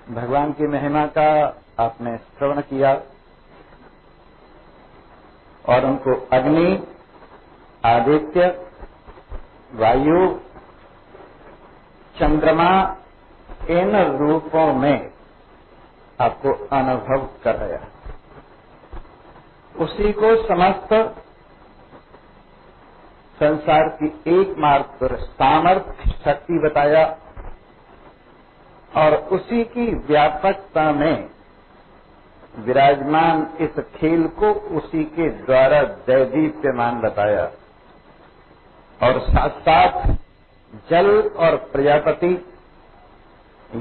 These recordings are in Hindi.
भगवान की महिमा का आपने श्रवण किया और उनको अग्नि, आदित्य, वायु, चंद्रमा इन रूपों में आपको अनुभव कराया। उसी को समस्त संसार की एकमात्र सामर्थ्य शक्ति बताया और उसी की व्यापकता में विराजमान इस खेल को उसी के द्वारा दैदीप्यमान बताया और साथ साथ जल और प्रजापति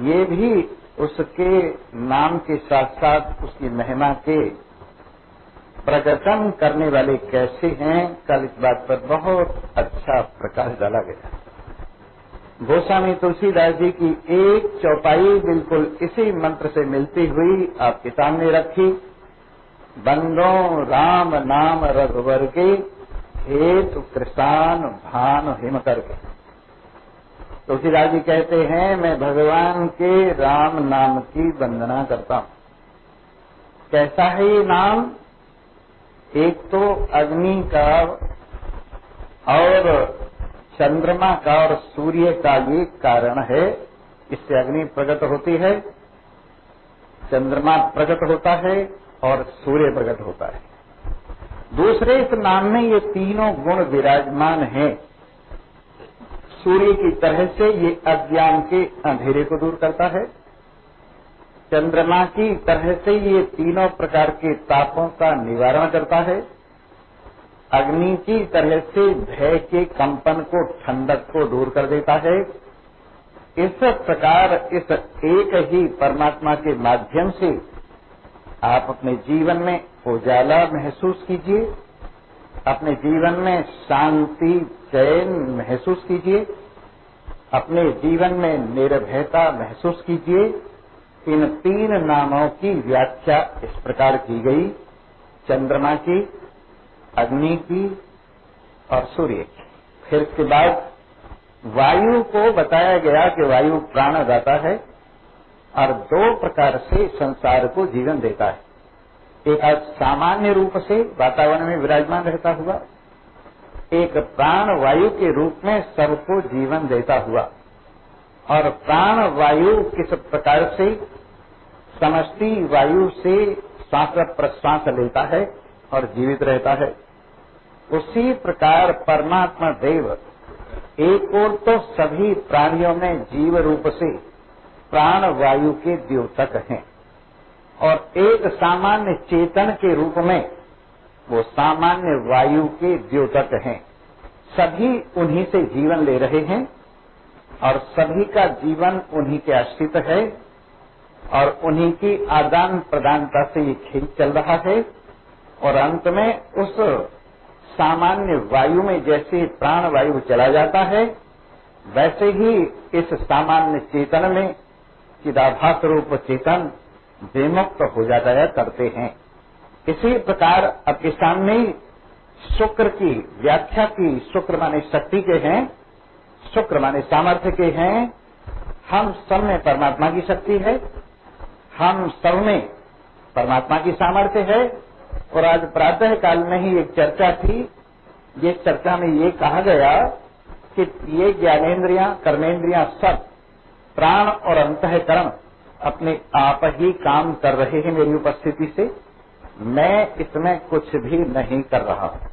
ये भी उसके नाम के साथ साथ उसकी महिमा के प्रकटन करने वाले कैसे हैं, कल इस बात पर बहुत अच्छा प्रकाश डाला गया। गोस्वामी तुलसीदास जी की एक चौपाई बिल्कुल इसी मंत्र से मिलती हुई आपके सामने रखी। बंदो राम नाम रघुवर के हेतु कृषान भान हिम करके। तुलसीदास जी कहते हैं, मैं भगवान के राम नाम की वंदना करता हूँ। कैसा है ये नाम? एक तो अग्नि का और चंद्रमा का और सूर्य का ये कारण है, इससे अग्नि प्रकट होती है, चंद्रमा प्रकट होता है और सूर्य प्रकट होता है। दूसरे इस नाम में ये तीनों गुण विराजमान हैं। सूर्य की तरह से ये अज्ञान के अंधेरे को दूर करता है, चंद्रमा की तरह से ये तीनों प्रकार के तापों का निवारण करता है, अग्नि की तरह से भय के कंपन को, ठंडक को दूर कर देता है। इस प्रकार इस एक ही परमात्मा के माध्यम से आप अपने जीवन में उजाला महसूस कीजिए, अपने जीवन में शांति चैन महसूस कीजिए, अपने जीवन में निर्भयता महसूस कीजिए। इन तीन नामों की व्याख्या इस प्रकार की गई, चंद्रमा की, अग्नि की और सूर्य की। फिर इसके बाद वायु को बताया गया कि वायु प्राणदाता है और दो प्रकार से संसार को जीवन देता है। एक सामान्य रूप से वातावरण में विराजमान रहता हुआ, एक प्राण वायु के रूप में सबको जीवन देता हुआ। और प्राण वायु किस प्रकार से समष्टि वायु से श्वास प्रश्वास लेता है और जीवित रहता है, उसी प्रकार परमात्मा देव एक और तो सभी प्राणियों में जीव रूप से प्राण वायु के द्योतक हैं और एक सामान्य चेतन के रूप में वो सामान्य वायु के द्योतक हैं। सभी उन्हीं से जीवन ले रहे हैं और सभी का जीवन उन्हीं के आश्रित है और उन्हीं की आदान प्रदानता से ये खेल चल रहा है। और अंत में उस सामान्य वायु में जैसे प्राण वायु चला जाता है, वैसे ही इस सामान्य चेतन में चिदाभास रूप चेतन विमुक्त हो जाया करते हैं। इसी प्रकार आपके सामने शुक्र की व्याख्या की। शुक्र माने शक्ति के हैं, शुक्र माने सामर्थ्य के हैं। हम सब में परमात्मा की शक्ति है, हम सब में परमात्मा की सामर्थ्य है। और आज प्रातः काल में ही एक चर्चा थी, ये चर्चा में ये कहा गया कि ये ज्ञानेन्द्रियां, कर्मेंद्रियां सब प्राण और अंतःकरण अपने आप ही काम कर रहे हैं मेरी उपस्थिति से, मैं इसमें कुछ भी नहीं कर रहा हूं।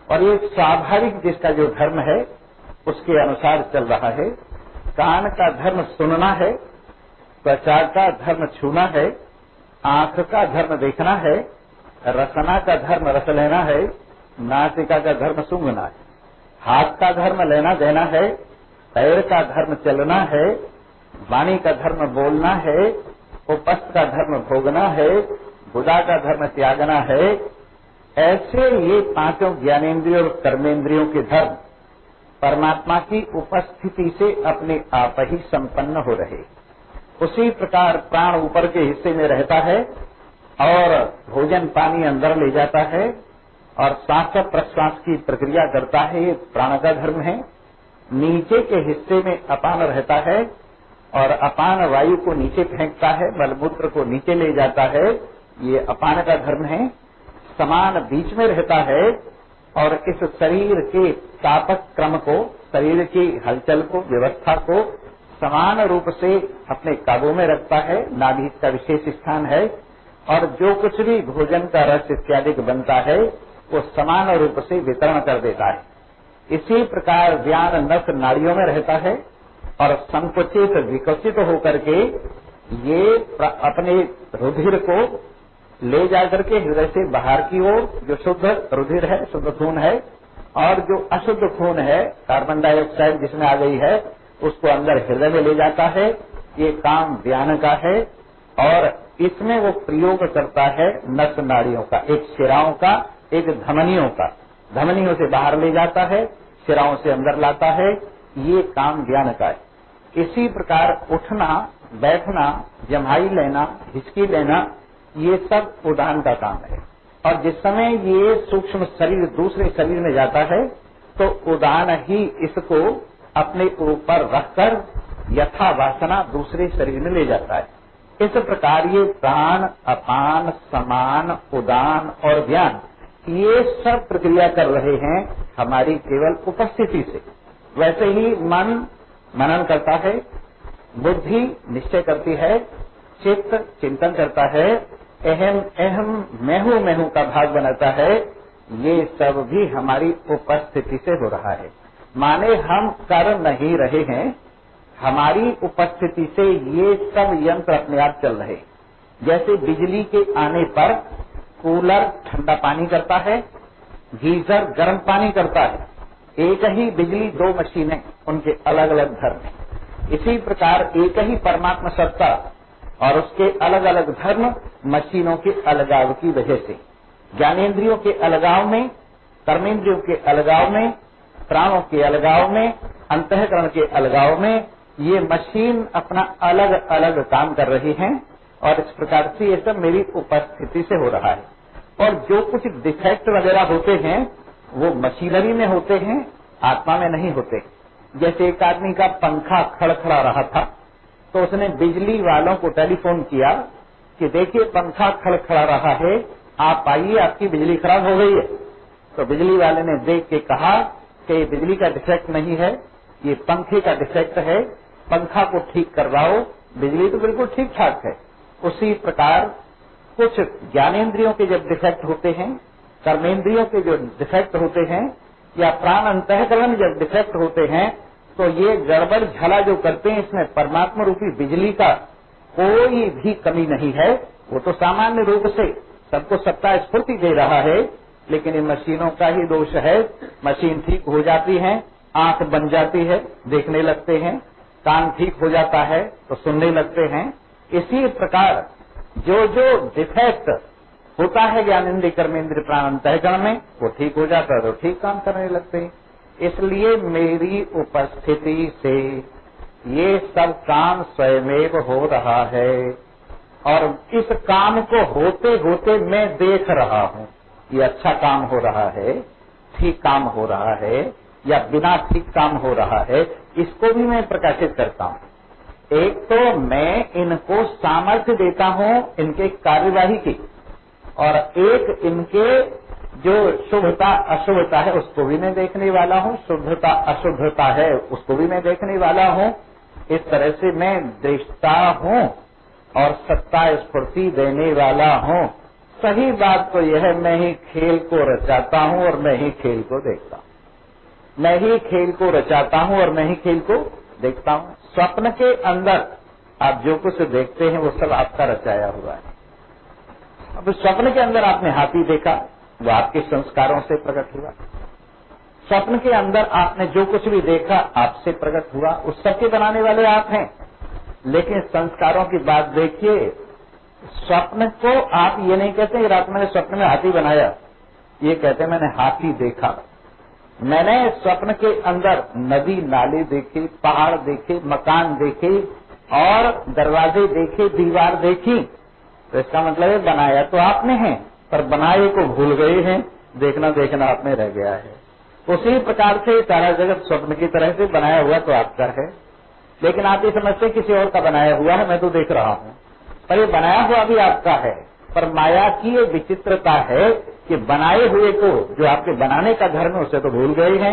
और ये स्वाभाविक जिसका जो धर्म है उसके अनुसार चल रहा है। कान का धर्म सुनना है, त्वचा का धर्म छूना है, आंख का धर्म देखना है, रसना का धर्म रस लेना है, नासिका का धर्म सूंघना है, हाथ का धर्म लेना देना है, पैर का धर्म चलना है, वाणी का धर्म बोलना है, उपस्थ का धर्म भोगना है, बुधा का धर्म त्यागना है। ऐसे ये पांचों ज्ञानेन्द्रियों और कर्मेंद्रियों के धर्म परमात्मा की उपस्थिति से अपने आप ही संपन्न हो रहे। उसी प्रकार प्राण ऊपर के हिस्से में रहता है और भोजन पानी अंदर ले जाता है और श्वास प्रश्वास की प्रक्रिया करता है, ये प्राण का धर्म है। नीचे के हिस्से में अपान रहता है और अपान वायु को नीचे फेंकता है, मलमूत्र को नीचे ले जाता है, ये अपान का धर्म है। समान बीच में रहता है और इस शरीर के तापक क्रम को, शरीर की हलचल को, व्यवस्था को समान रूप से अपने काबू में रखता है। नाभि का विशेष स्थान है और जो कुछ भी भोजन का रस इत्यादि बनता है वो समान रूप से वितरण कर देता है। इसी प्रकार ज्ञान नस नाड़ियों में रहता है और संकुचित विकसित होकर के ये अपने रुधिर को ले जाकर के हृदय से बाहर की ओर, जो शुद्ध रुधिर है, शुद्ध खून है, और जो अशुद्ध खून है, कार्बन डाइऑक्साइड जिसमें आ गई है, उसको अंदर हृदय में ले जाता है। ये काम ज्ञान का है और इसमें वो प्रयोग करता है नस नाड़ियों का, एक शिराओं का, एक धमनियों का। धमनियों से बाहर ले जाता है, शिराओं से अंदर लाता है, ये काम ज्ञान का है। इसी प्रकार उठना, बैठना, जम्हाई लेना, हिचकी लेना, ये सब उदान का काम है। और जिस समय ये सूक्ष्म शरीर दूसरे शरीर में जाता है तो उदान ही इसको अपने ऊपर रखकर यथा वासना दूसरे शरीर में ले जाता है। इस प्रकार ये प्राण, अपान, समान, उदान और ज्ञान, ये सब प्रक्रिया कर रहे हैं हमारी केवल उपस्थिति से। वैसे ही मन मनन करता है, बुद्धि निश्चय करती है, चित्त चिंतन करता है, अहम अहम मैं हूं का भाग बनाता है। ये सब भी हमारी उपस्थिति से हो रहा है। माने हम कर नहीं रहे हैं, हमारी उपस्थिति से ये सब यंत्र अपने आप चल रहे। जैसे बिजली के आने पर कूलर ठंडा पानी करता है, गीजर गर्म पानी करता है। एक ही बिजली दो मशीनें, उनके अलग अलग धर्म। इसी प्रकार एक ही परमात्मा सत्ता और उसके अलग अलग धर्म मशीनों के अलगाव की वजह से, ज्ञानेन्द्रियों के अलगाव में, कर्मेंद्रियों के अलगाव में, प्राणों के अलगाव में, अंतःकरण के अलगाव में, ये मशीन अपना अलग अलग काम कर रही हैं और इस प्रकार से ये सब मेरी उपस्थिति से हो रहा है। और जो कुछ डिफेक्ट वगैरह होते हैं वो मशीनरी में होते हैं, आत्मा में नहीं होते। जैसे एक आदमी का पंखा खड़खड़ा रहा था तो उसने बिजली वालों को टेलीफोन किया कि देखिए पंखा खड़खड़ा रहा है, आप आइए, आपकी बिजली खराब हो गई है। तो बिजली वाले ने देख के कहा कि ये बिजली का डिफेक्ट नहीं है, ये पंखे का डिफेक्ट है, पंखा को ठीक करवाओ, बिजली तो बिल्कुल ठीक ठाक है। उसी प्रकार कुछ ज्ञानेन्द्रियों के जब डिफेक्ट होते हैं, कर्मेंद्रियों के जो डिफेक्ट होते हैं, या प्राण अंतःकरण जब डिफेक्ट होते हैं, तो ये गड़बड़ झला जो करते हैं, इसमें परमात्मा रूपी बिजली का कोई भी कमी नहीं है। वो तो सामान्य रूप से सबको सत्ता स्फूर्ति दे रहा है, लेकिन इन मशीनों का ही दोष है। मशीन ठीक हो जाती है, आंख बन जाती है, देखने लगते हैं, कान ठीक हो जाता है तो सुनने लगते हैं। इसी प्रकार जो जो डिफेक्ट होता है ज्ञानेन्द्रिय कर्मेंद्रिय प्राण अंतःकरण में, वो ठीक हो जाता है तो ठीक काम करने लगते हैं। इसलिए मेरी उपस्थिति से ये सब काम स्वयमेव हो रहा है और इस काम को होते होते मैं देख रहा हूँ। ये अच्छा काम हो रहा है, ठीक काम हो रहा है या बिना ठीक काम हो रहा है, इसको भी मैं प्रकाशित करता हूँ। एक तो मैं इनको सामर्थ्य देता हूँ इनके कार्यवाही की, और एक इनके जो शुभता अशुभता है उसको भी मैं देखने वाला हूँ, शुद्धता अशुद्धता है उसको भी मैं देखने वाला हूँ। इस तरह से मैं दृष्टा हूँ और सत्ता स्फूर्ति देने वाला हूँ। सही बात तो यह है, मैं ही खेल को रचाता हूँ और मैं ही खेल को देखता हूँ। मैं ही खेल को रचाता हूँ और मैं ही खेल को देखता हूँ। स्वप्न के अंदर आप जो कुछ देखते हैं वो सब आपका रचाया हुआ है। अब स्वप्न के अंदर आपने हाथी देखा, वो आपके संस्कारों से प्रकट हुआ। स्वप्न के अंदर आपने जो कुछ भी देखा आपसे प्रकट हुआ, उस सबके बनाने वाले आप हैं। लेकिन संस्कारों की बात देखिए, स्वप्न को आप ये नहीं कहते रात मैंने स्वप्न में हाथी बनाया, ये कहते मैंने हाथी देखा। मैंने स्वप्न के अंदर नदी नाले देखे, पहाड़ देखे, मकान देखे और दरवाजे देखे, दीवार देखी। तो इसका मतलब है बनाया तो आपने है, पर बनाए को भूल गए हैं, देखना देखना आप में रह गया है। उसी प्रकार से सारा जगत स्वप्न की तरह से बनाया हुआ तो आपका है। लेकिन आप ये समझते किसी और का बनाया हुआ है, मैं तो देख रहा हूँ, पर ये बनाया हुआ भी आपका है। पर माया की ये विचित्रता है कि बनाए हुए को, जो आपके बनाने का धर्म है, उसे तो भूल गए हैं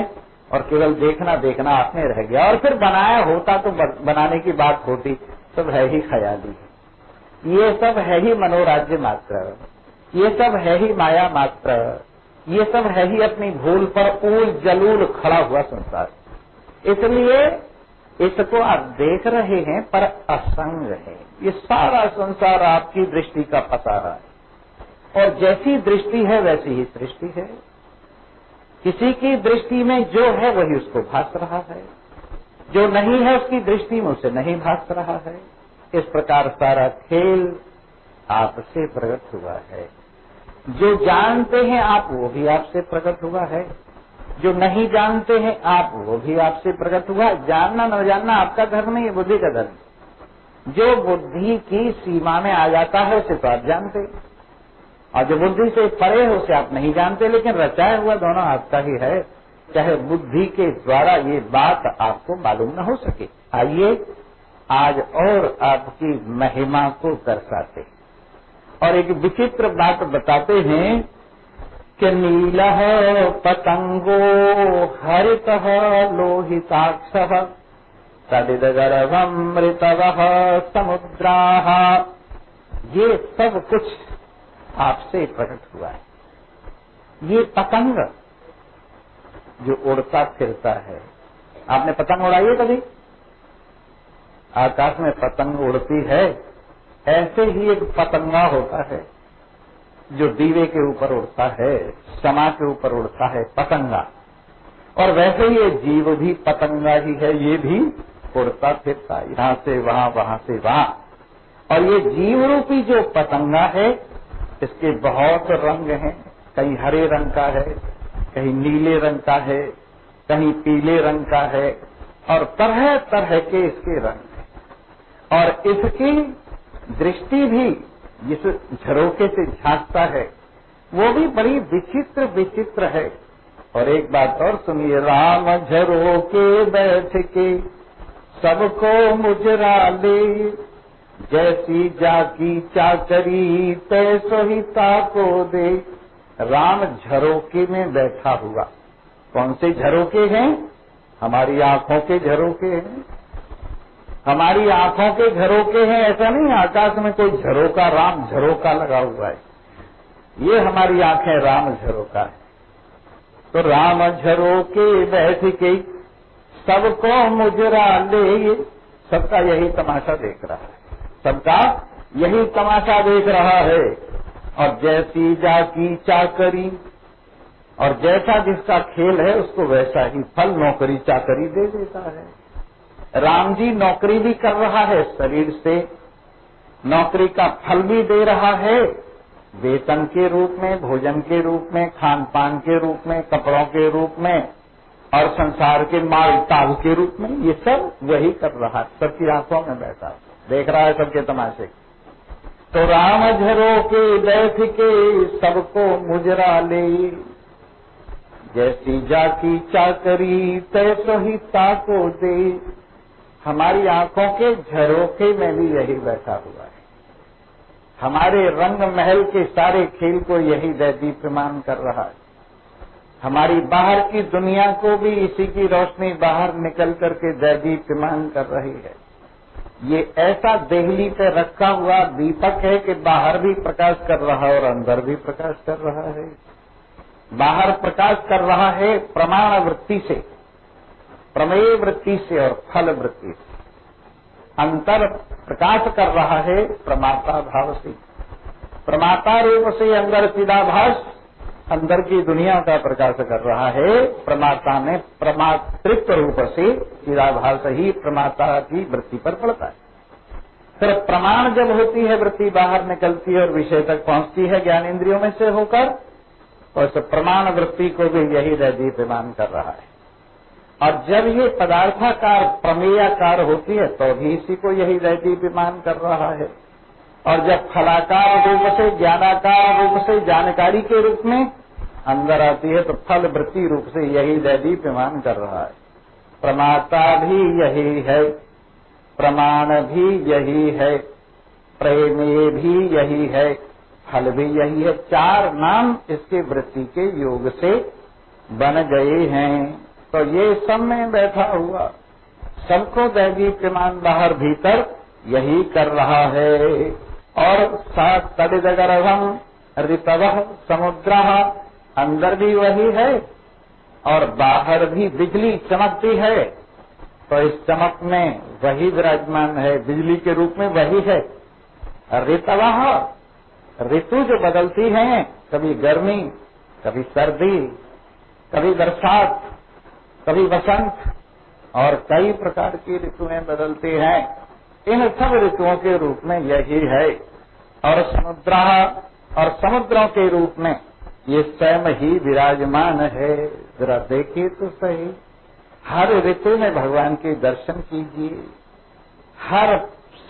और केवल देखना देखना आप में रह गया। और फिर बनाया होता तो बनाने की बात होती, सब है ही ख्याली, ये सब है ही मनोराज्य मात्र, ये सब है ही माया मात्र, ये सब है ही अपनी भूल पर ऊल जलूल खड़ा हुआ संसार। इसलिए इसको आप देख रहे हैं पर असंग है। ये सारा संसार आपकी दृष्टि का पसारा है और जैसी दृष्टि है वैसी ही सृष्टि है। किसी की दृष्टि में जो है वही उसको भास रहा है, जो नहीं है उसकी दृष्टि में उसे नहीं भास रहा है। इस प्रकार सारा खेल आपसे प्रकट हुआ है। जो जानते हैं आप वो भी आपसे प्रकट हुआ है, जो नहीं जानते हैं आप वो भी आपसे प्रकट हुआ। जानना न जानना आपका धर्म नहीं है, बुद्धि का धर्म। जो बुद्धि की सीमा में आ जाता है उसे तो आप जानते, और जो बुद्धि से परे है उसे आप नहीं जानते, लेकिन रचाया हुआ दोनों आपका ही है, चाहे बुद्धि के द्वारा ये बात आपको मालूम न हो सके। आइए आज और आपकी महिमा को दर्शाते और एक विचित्र बात बताते हैं कि नीलः पतंगो हरितः लोहिताक्षः तदिदगर्भमृतवः समुद्राः। ये सब कुछ आपसे प्रकट हुआ है। ये पतंग जो उड़ता फिरता है, आपने पतंग उड़ाई है कभी? आकाश में पतंग उड़ती है, ऐसे ही एक पतंगा होता है जो दीवे के ऊपर उड़ता है, समा के ऊपर उड़ता है, पतंगा। और वैसे ये जीव भी पतंगा ही है, ये भी उड़ता फिरता, यहाँ से वहाँ, वहाँ से वहाँ। और ये जीव रूपी जो पतंगा है, इसके बहुत रंग हैं, कहीं हरे रंग का है, कहीं नीले रंग का है, कहीं पीले रंग का है, और तरह तरह के इसके रंग हैं। और इसकी दृष्टि भी जिस झरोके से झांकता है वो भी बड़ी विचित्र विचित्र है। और एक बात और सुनिए, राम झरोके बैठ के सबको मुजरा ले, जैसी जाकी चाकरी तैसो ही ताको दे। राम झरोके में बैठा हुआ। कौन से झरोके हैं? हमारी आंखों के झरोके हैं, हमारी आंखों के झरोके हैं। ऐसा नहीं आकाश में कोई झरोका, राम झरोका लगा हुआ है, ये हमारी आंखें राम झरोका है। तो राम झरोके बैठ के सबको मुजरा ले, सबका यही तमाशा देख रहा है, सबका यही तमाशा देख रहा है। और जैसी जाकी चाकरी, और जैसा जिसका खेल है उसको वैसा ही फल नौकरी चाकरी दे देता है। राम जी नौकरी भी कर रहा है, शरीर से नौकरी का फल भी दे रहा है, वेतन के रूप में, भोजन के रूप में, खान पान के रूप में, कपड़ों के रूप में, और संसार के माल ताल के रूप में। ये सब वही कर रहा है, सबकी आंखों में बैठा देख रहा है सबके तमाशे। तो राम झरोके बैठ के सबको मुजरा ले, जैसी जाकी चाकरी तैसो ही ताको दे। हमारी आंखों के झरोखे में भी यही बैठा हुआ है, हमारे रंग महल के सारे खेल को यही दैदीप्यमान कर रहा है। हमारी बाहर की दुनिया को भी इसी की रोशनी बाहर निकल करके दैदीप्यमान कर रही है। ये ऐसा देहली पे रखा हुआ दीपक है कि बाहर भी प्रकाश कर रहा है और अंदर भी प्रकाश कर रहा है। बाहर प्रकाश कर रहा है प्रमाण वृत्ति से, प्रमेय वृत्ति से और फल वृत्ति से। अंतर प्रकाश कर रहा है प्रमाता भाव से, प्रमाता रूप से अंदर चिदाभास, अंदर की दुनिया का प्रकाश कर रहा है। प्रमाता ने प्रमातृत्व रूप से चिदाभास ही प्रमाता की वृत्ति पर पड़ता है। फिर प्रमाण जब होती है, वृत्ति बाहर निकलती है और विषय तक पहुंचती है ज्ञानेन्द्रियों में से होकर, और तो प्रमाण वृत्ति को भी यही दैदीप्यमान कर रहा है। और जब ये पदार्थाकार प्रमेयाकार होती है तो भी इसी को यही दैदीप्यमान कर रहा है। और जब फलाकार रूप से, ज्ञानाकार रूप से, जानकारी के रूप में अंदर आती है तो फल वृत्ति रूप से यही दैदीप्यमान कर रहा है। प्रमाता भी यही है, प्रमाण भी यही है, प्रेमेय भी यही है, फल भी यही है। 4 नाम इसके वृत्ति के योग से बन गए हैं। तो ये सब में बैठा हुआ सबको दैवी प्रमाण बाहर भीतर यही कर रहा है। और सात तड़िदगर्भम ऋतवः समुद्रः, अंदर भी वही है और बाहर भी बिजली चमकती है। तो इस चमक में वही विराजमान है, बिजली के रूप में वही है। ऋतवः, ऋतु जो बदलती हैं, कभी गर्मी, कभी सर्दी, कभी बरसात, कभी वसंत, और कई प्रकार की ऋतुएं बदलती हैं। इन सब ऋतुओं के रूप में यही है। और समुद्र, और समुद्रों के रूप में ये स्वयं ही विराजमान है। जरा देखिए तो सही, हर ऋतु में भगवान के दर्शन कीजिए, हर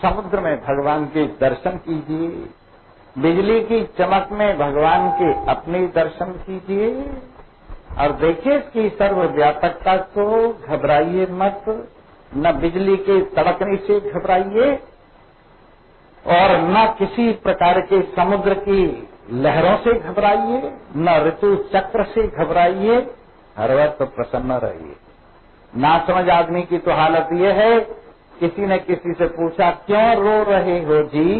समुद्र में भगवान के दर्शन कीजिए, बिजली की चमक में भगवान के अपने दर्शन कीजिए। और देखिए इसकी सर्वव्यापकता को, घबराइए मत, न बिजली के तड़कने से घबराइए और न किसी प्रकार के समुद्र की लहरों से घबराइए, न ऋतु चक्र से घबराइए। हर वक्त प्रसन्न रहिए। ना समझ आदमी की तो हालत ये है, किसी ने किसी से पूछा क्यों रो रहे हो जी,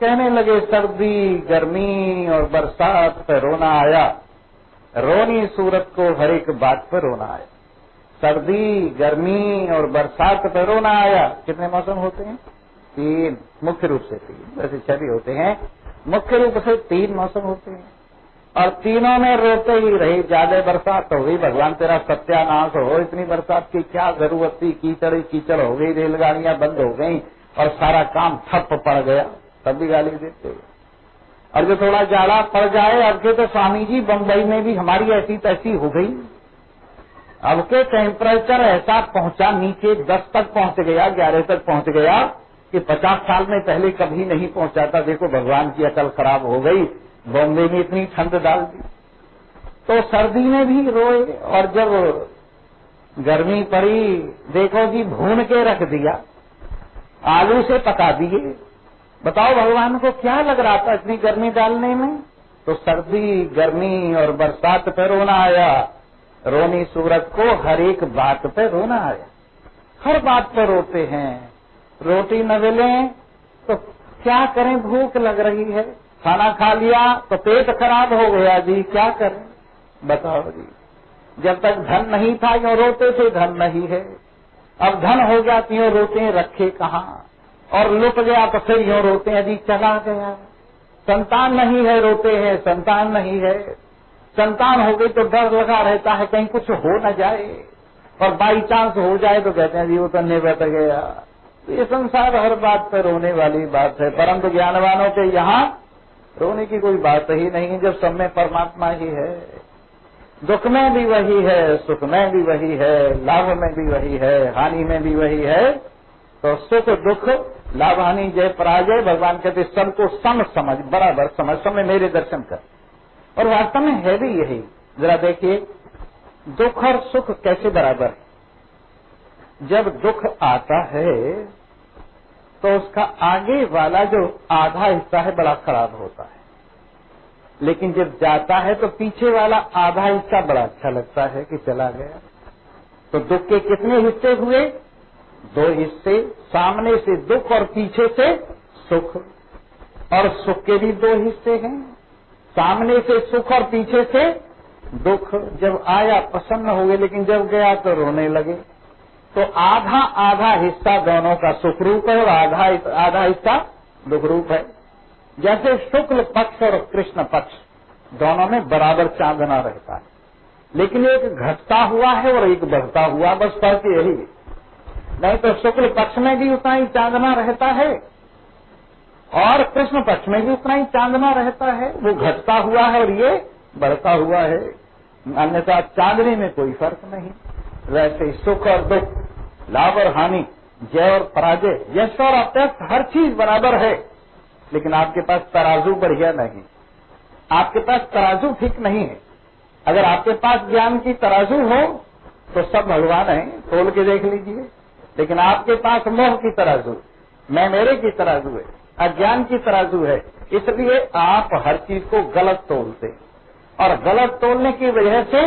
कहने लगे सर्दी गर्मी और बरसात पर रोना आया। रोनी सूरत को हर एक बात पर रोना आया। सर्दी गर्मी और बरसात पर रोना आया। कितने मौसम होते हैं? 3, मुख्य रूप से 3, वैसे 6 भी होते हैं, मुख्य रूप से 3 मौसम होते हैं। और तीनों में रोते ही रहे। ज्यादा बरसात हो गई, भगवान तेरा सत्यानाश हो, इतनी बरसात की क्या जरूरत थी, कीचड़ ही कीचड़ हो गई, रेलगाड़ियां बंद हो गई और सारा काम ठप पड़ गया, तब भी गाली देते। और जो थोड़ा जाड़ा पड़ जाए, अब के तो स्वामी जी बम्बई में भी हमारी ऐसी तैसी हो गई। अब के टेम्परेचर ऐसा पहुंचा नीचे 10 तक पहुंच गया, 11 तक पहुंच गया कि 50 साल में पहले कभी नहीं पहुंचा था। देखो भगवान की अकल खराब हो गई, बॉम्बे में इतनी ठंड डाल दी। तो सर्दी में भी रोए, और जब गर्मी पड़ी, देखो जी भून के रख दिया, आलू से पका दिए। बताओ भगवान को क्या लग रहा था इतनी गर्मी डालने में? तो सर्दी गर्मी और बरसात पे रोना आया। रोनी सूरत को हर एक बात पे रोना आया, हर बात पे रोते हैं। रोटी न मिले तो क्या करें, भूख लग रही है, खाना खा लिया तो पेट खराब हो गया जी, क्या करें बताओ जी। जब तक धन नहीं था यूं रोते थे धन नहीं है, अब धन हो गया तो यूं रोते हैं रखे कहाँ, और लुट गया तो फिर यूं रोते हैं जी चला गया। संतान नहीं है रोते हैं, संतान नहीं है, संतान हो गई तो डर लगा रहता है कहीं कुछ हो न जाए, और बाई चांस हो जाए तो कहते हैं जी वो तो निबट गया। ये संसार हर बात पर रोने वाली बात है, परंतु ज्ञानवानों के यहाँ रोने की कोई बात ही नहीं, जब सब में परमात्मा ही है। दुख में भी वही है, सुख में भी वही है, लाभ में भी वही है, हानि में भी वही है। तो सुख दुख लाभ हानि जय पराजय, भगवान कहते सबको सम समझ, बराबर समझ, सब में मेरे दर्शन कर। और वास्तव में है भी यही। जरा देखिए दुख और सुख कैसे बराबर है। जब दुख आता है तो उसका आगे वाला जो आधा हिस्सा है बड़ा खराब होता है, लेकिन जब जाता है तो पीछे वाला आधा हिस्सा बड़ा अच्छा लगता है कि चला गया। तो दुख के कितने हिस्से हुए? 2 हिस्से, सामने से दुख और पीछे से सुख। और सुख के भी 2 हिस्से हैं, सामने से सुख और पीछे से दुख। जब आया प्रसन्न हो गए, लेकिन जब गया तो रोने लगे। तो आधा आधा हिस्सा दोनों का सुख रूप है और आधा हिस्सा दुख रूप है। जैसे शुक्ल पक्ष और कृष्ण पक्ष दोनों में बराबर चांदना रहता है, लेकिन एक घटता हुआ है और एक बढ़ता हुआ, बस फर्क यही। नहीं तो शुक्ल पक्ष में भी उतना ही चांदना रहता है और कृष्ण पक्ष में भी उतना ही चांदना रहता है। वो घटता हुआ है और ये बढ़ता हुआ है, अन्यथा चांदनी में कोई फर्क नहीं। वैसे सुख और दुख, लाभ और हानि, जय और पराजय, यश और अपयश, हर चीज बराबर है। लेकिन आपके पास तराजू बढ़िया नहीं, आपके पास तराजू ठीक नहीं है। अगर आपके पास ज्ञान की तराजू हो तो सब भगवान है, तोल के देख लीजिए। लेकिन आपके पास मोह की तराजू, मैं मेरे की तराजू है, अज्ञान की तराजू है, इसलिए आप हर चीज को गलत तोलते हैं और गलत तोलने की वजह से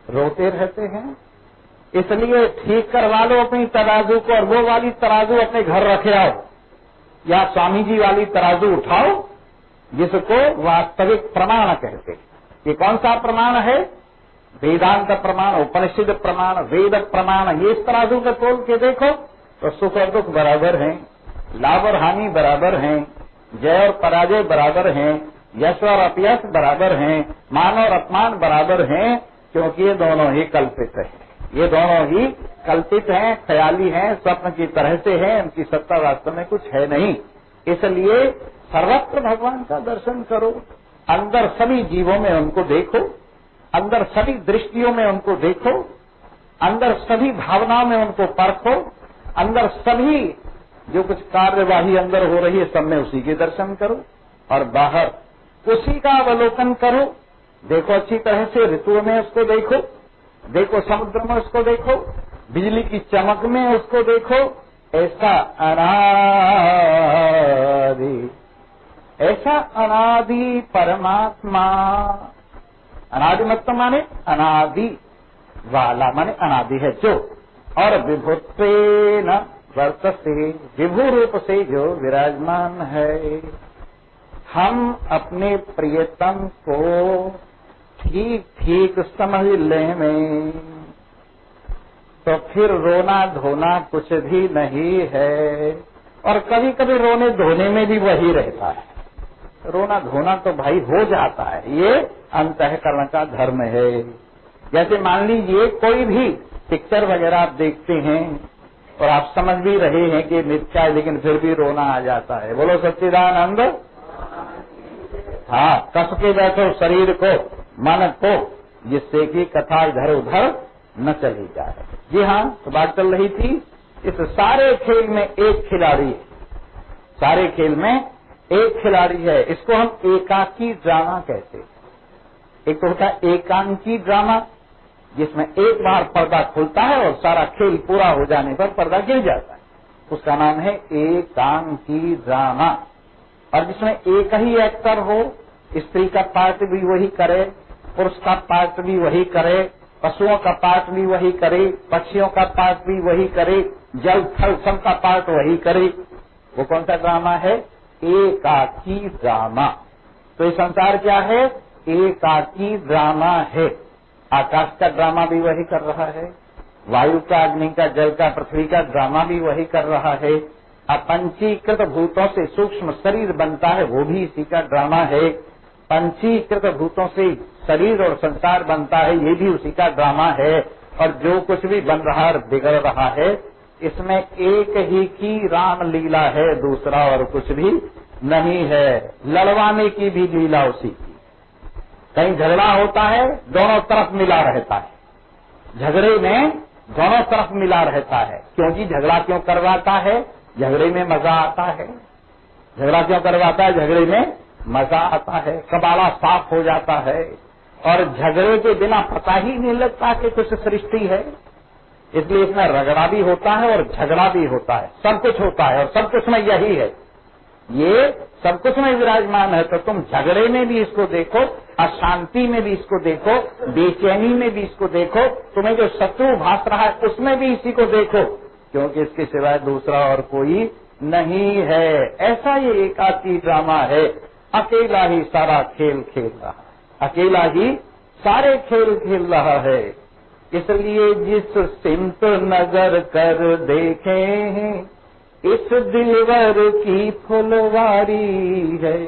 रोते रहते हैं। इसलिए ठीक करवा लो अपनी तराजू को और वो वाली तराजू अपने घर रखे आओ, या स्वामी जी वाली तराजू उठाओ जिसको वास्तविक प्रमाण कहते। ये कौन सा प्रमाण है? वेदांत प्रमाण, उपनिषद प्रमाण, वेद प्रमाण। ये इस तराजू का तोल के देखो तो सुख और दुख बराबर हैं, लाभ और हानि बराबर हैं, जय और पराजय बराबर हैं, यश और अपयश बराबर हैं, मान और अपमान बराबर हैं, क्योंकि ये दोनों ही कल्पित है, ये दोनों ही कल्पित हैं, ख्याली हैं, स्वप्न की तरह से हैं, उनकी सत्ता वास्तव में कुछ है नहीं। इसलिए सर्वत्र भगवान का दर्शन करो, अंदर सभी जीवों में उनको देखो, अंदर सभी दृष्टियों में उनको देखो, अंदर सभी भावनाओं में उनको परखो, अंदर सभी जो कुछ कार्यवाही अंदर हो रही है सब में उसी के दर्शन करो और बाहर उसी का अवलोकन करो। देखो अच्छी तरह से, ऋतुओं में उसको देखो, देखो समुद्र में उसको देखो, बिजली की चमक में उसको देखो। ऐसा अनादि परमात्मा, अनादि मतलब माने अनादि वाला, माने अनादि है जो, और विभुत्वेन वर्तते, विभु रूप से जो विराजमान है। हम अपने प्रियतम को ठीक ठीक समझ लें तो फिर रोना धोना कुछ भी नहीं है। और कभी कभी रोने धोने में भी वही रहता है, रोना धोना तो भाई हो जाता है, ये अंतःकरण का धर्म है। जैसे मान लीजिए कोई भी पिक्चर वगैरह आप देखते हैं और आप समझ भी रहे हैं कि मिथ्या है, लेकिन फिर भी रोना आ जाता है। बोलो सच्चिदानंद। हाँ, कस के बैठो शरीर को, मन को, जिससे कि कथा इधर उधर न चली जाए। जी हाँ, तो बात चल रही थी, इस सारे खेल में एक खिलाड़ी है, सारे खेल में एक खिलाड़ी है। इसको हम एकाकी ड्रामा कहते हैं। एक तो होता है एकांकी ड्रामा, जिसमें एक बार पर्दा खुलता है और सारा खेल पूरा हो जाने पर पर्दा गिर जाता है, उसका नाम है एकांकी ड्रामा। और जिसमें एक ही एक्टर हो, स्त्री का पार्ट भी वही करे, पुरुष का पार्ट भी वही करे, पशुओं का पार्ट भी वही करे, पक्षियों का पार्ट भी वही करे, जल थल सब का पार्ट वही करे। वो कौन सा ड्रामा है? एकाकी ड्रामा। तो ये संसार क्या है? एकाकी ड्रामा है। आकाश का ड्रामा भी वही कर रहा है, वायु का, अग्नि का, जल का, पृथ्वी का ड्रामा भी वही कर रहा है। अपंचीकृत भूतों से सूक्ष्म शरीर बनता है, वो भी इसी का ड्रामा है। पंचीकृत भूतों से शरीर और संसार बनता है, ये भी उसी का ड्रामा है। और जो कुछ भी बन रहा है, बिगड़ रहा है, इसमें एक ही की राम लीला है, दूसरा और कुछ भी नहीं है। लड़वाने की भी लीला उसी की। कहीं झगड़ा होता है, दोनों तरफ मिला रहता है, झगड़े में दोनों तरफ मिला रहता है। क्योंकि झगड़ा क्यों करवाता है? झगड़े में मजा आता है। झगड़ा क्यों करवाता है? झगड़े में मजा आता है, कबाड़ा साफ हो जाता है। और झगड़े के बिना पता ही नहीं लगता कि कुछ सृष्टि है। इसलिए इसमें रगड़ा भी होता है और झगड़ा भी होता है, सब कुछ होता है और सब कुछ में यही है, ये सब कुछ में विराजमान है। तो तुम झगड़े में भी इसको देखो, अशांति में भी इसको देखो, बेचैनी में भी इसको देखो, तुम्हें जो शत्रु भास रहा है उसमें भी इसी को देखो, क्योंकि इसके सिवाय दूसरा और कोई नहीं है। ऐसा ये एकाकी ड्रामा है। अकेला ही सारा खेल खेल रहा है, अकेला ही सारे खेल खेल रहा है। इसलिए जिस सिमत नजर कर देखें, इस दिलवर की फुलवारी है।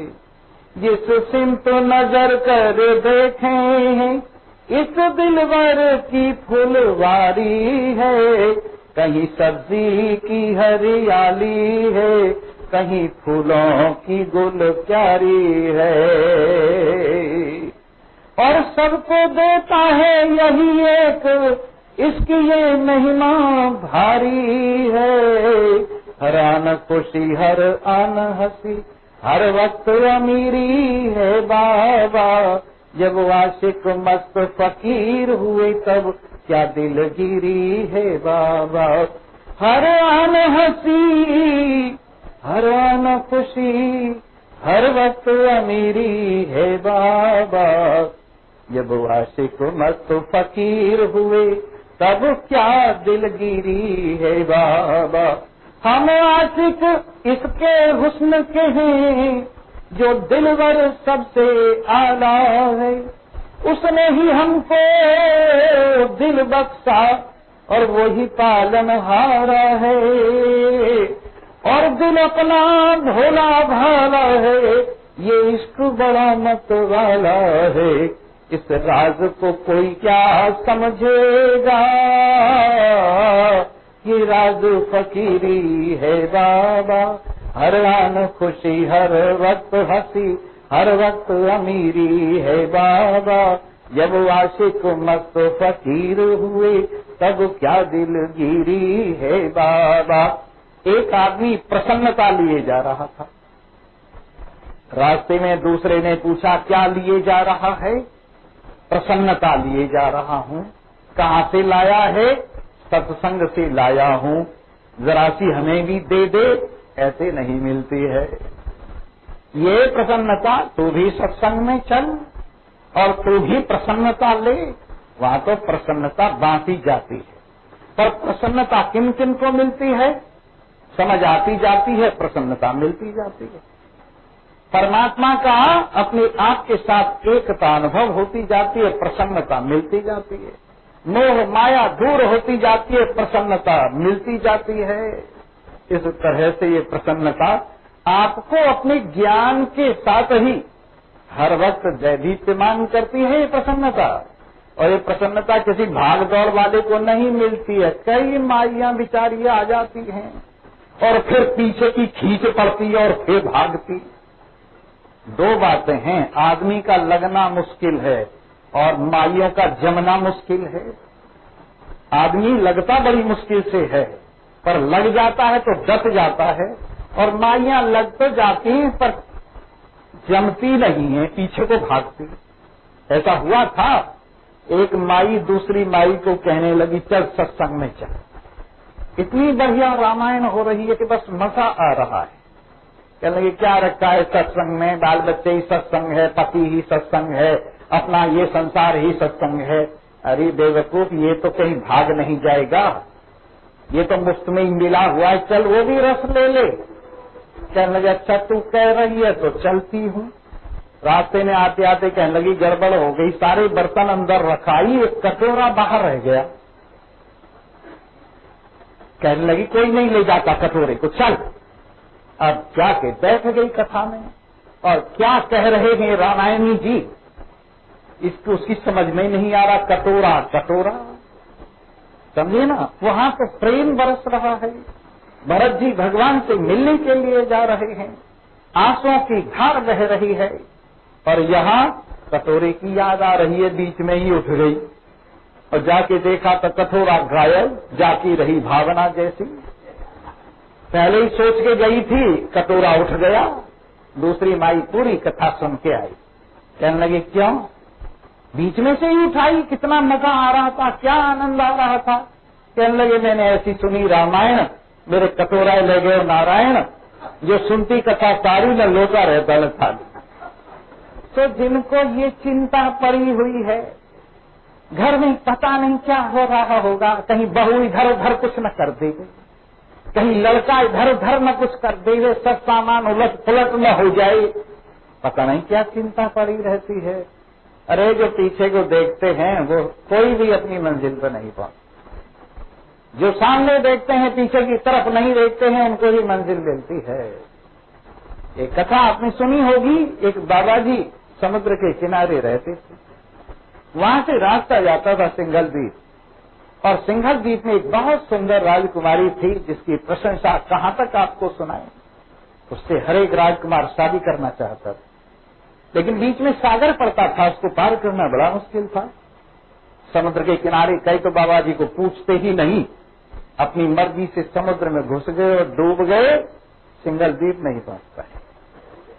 जिस सिमत नजर कर देखें, इस दिलवर की फुलवारी है। कहीं सब्जी की हरियाली है, कहीं फूलों की गुल क्यारी है। और सबको देता है यही एक, इसकी ये महिमा भारी है। हर आन खुशी, हर आन हंसी, हर वक्त अमीरी है बाबा। जब आशिक मस्त फकीर हुए तब क्या दिलगिरी है बाबा। हर आन हंसी, हर आन खुशी, हर वक्त अमीरी है बाबा। जब आशिक मस्त फकीर हुए तब क्या दिलगिरी है बाबा। हम आशिक इसके हुस्न के हैं जो दिलवर सबसे आला है। उसने ही हमको दिल बख्शा और वही पालनहारा है। और दिल अपना भोला भाला है, ये इश्क बड़ा मत वाला है। इस राज को कोई क्या समझेगा, ये राज फकीरी है बाबा। हर आन खुशी, हर वक्त हंसी, हर वक्त अमीरी है बाबा। जब आशिक मस्त फकीर हुए तब क्या दिलगिरी है बाबा। एक आदमी प्रसन्नता लिए जा रहा था। रास्ते में दूसरे ने पूछा, क्या लिए जा रहा है? प्रसन्नता लिए जा रहा हूँ। कहाँ से लाया है? सत्संग से लाया हूँ। जरा सी हमें भी दे दे, ऐसे नहीं मिलती है ये प्रसन्नता। तू भी सत्संग में चल और तू भी प्रसन्नता ले। वहाँ तो प्रसन्नता बांटी जाती है, पर प्रसन्नता किन किन को मिलती है? समझ आती जाती है, प्रसन्नता मिलती जाती है। परमात्मा का अपने आप के साथ एकता अनुभव होती जाती है, प्रसन्नता मिलती जाती है। मोह माया दूर होती जाती है, प्रसन्नता मिलती जाती है। इस तरह से ये प्रसन्नता आपको अपने ज्ञान के साथ ही हर वक्त दैदीप्यमान करती है ये प्रसन्नता। और ये प्रसन्नता किसी भाग दौड़ वाले को नहीं मिलती है। कई माइयां बिचारियां आ जाती हैं और फिर पीछे की खींच पड़ती है और फिर भागती। दो बातें हैं, आदमी का लगना मुश्किल है और माइयों का जमना मुश्किल है। आदमी लगता बड़ी मुश्किल से है, पर लग जाता है तो डट जाता है। और माइयां लग तो जाती हैं पर जमती नहीं है, पीछे को भागती। ऐसा हुआ था, एक माई दूसरी माई को कहने लगी, चल सत्संग में चल। इतनी बढ़िया रामायण हो रही है कि बस मजा आ रहा है। कहने लगी, क्या रखा है सत्संग में? बाल बच्चे ही सत्संग है, पति ही सत्संग है, अपना ये संसार ही सत्संग है। अरे बेवकूफ, ये तो कहीं भाग नहीं जाएगा, ये तो मुफ्त में ही मिला हुआ है, चल वो भी रस ले ले। कहने लगे, अच्छा तू कह रही है तो चलती हूँ। रास्ते में आते आते कहने लगी, गड़बड़ हो गई, सारे बर्तन अंदर रखाई, एक कटोरा बाहर रह गया। कहने लगी, कोई नहीं ले जाता कटोरे को, चल। अब जाके बैठ गई कथा में, और क्या कह रहे हैं रामायणी जी, इसको उसकी समझ में नहीं आ रहा। कटोरा कटोरा, समझे ना? वहां तो प्रेम बरस रहा है। भरत जी भगवान से मिलने के लिए जा रहे हैं, आंसुओं की धार बह रही है, और यहाँ कटोरे की याद आ रही है। बीच में ही उठ गई और जाके देखा तो कटोरा घायल, जाती रही भावना जैसी। पहले ही सोच के गई थी, कटोरा उठ गया। दूसरी माई पूरी कथा सुन के आई। कहने लगी, क्यों? बीच में से ही उठाई, कितना मजा आ रहा था, क्या आनंद आ रहा था। कहने लगे, मैंने ऐसी सुनी रामायण, मेरे कटोरा ले गए नारायण, जो सुनती कथा सारी न लोटा रहता न थाली। तो जिनको ये चिंता पड़ी हुई है, घर में पता नहीं क्या हो रहा होगा, कहीं बहू इधर उधर कुछ न कर देवे, कहीं लड़का इधर उधर न कुछ कर देवे, सब सामान उलट पुलट न हो जाए, पता नहीं क्या चिंता पड़ी रहती है। अरे जो पीछे को देखते हैं वो कोई भी अपनी मंजिल पर नहीं पहुंचता, जो सामने देखते हैं पीछे की तरफ नहीं देखते हैं, उनको ही मंजिल मिलती है। एक कथा आपने सुनी होगी, एक बाबा जी समुद्र के किनारे रहते थे। वहां से रास्ता जाता था सिंघल द्वीप, और सिंघल द्वीप में एक बहुत सुंदर राजकुमारी थी, जिसकी प्रशंसा कहां तक आपको सुनाए। उससे हर एक राजकुमार शादी करना चाहता था, लेकिन बीच में सागर पड़ता था, उसको पार करना बड़ा मुश्किल था। समुद्र के किनारे कई तो बाबा जी को पूछते ही नहीं, अपनी मर्जी से समुद्र में घुस गए और डूब गए, सिंघल द्वीप नहीं पहुंचता है।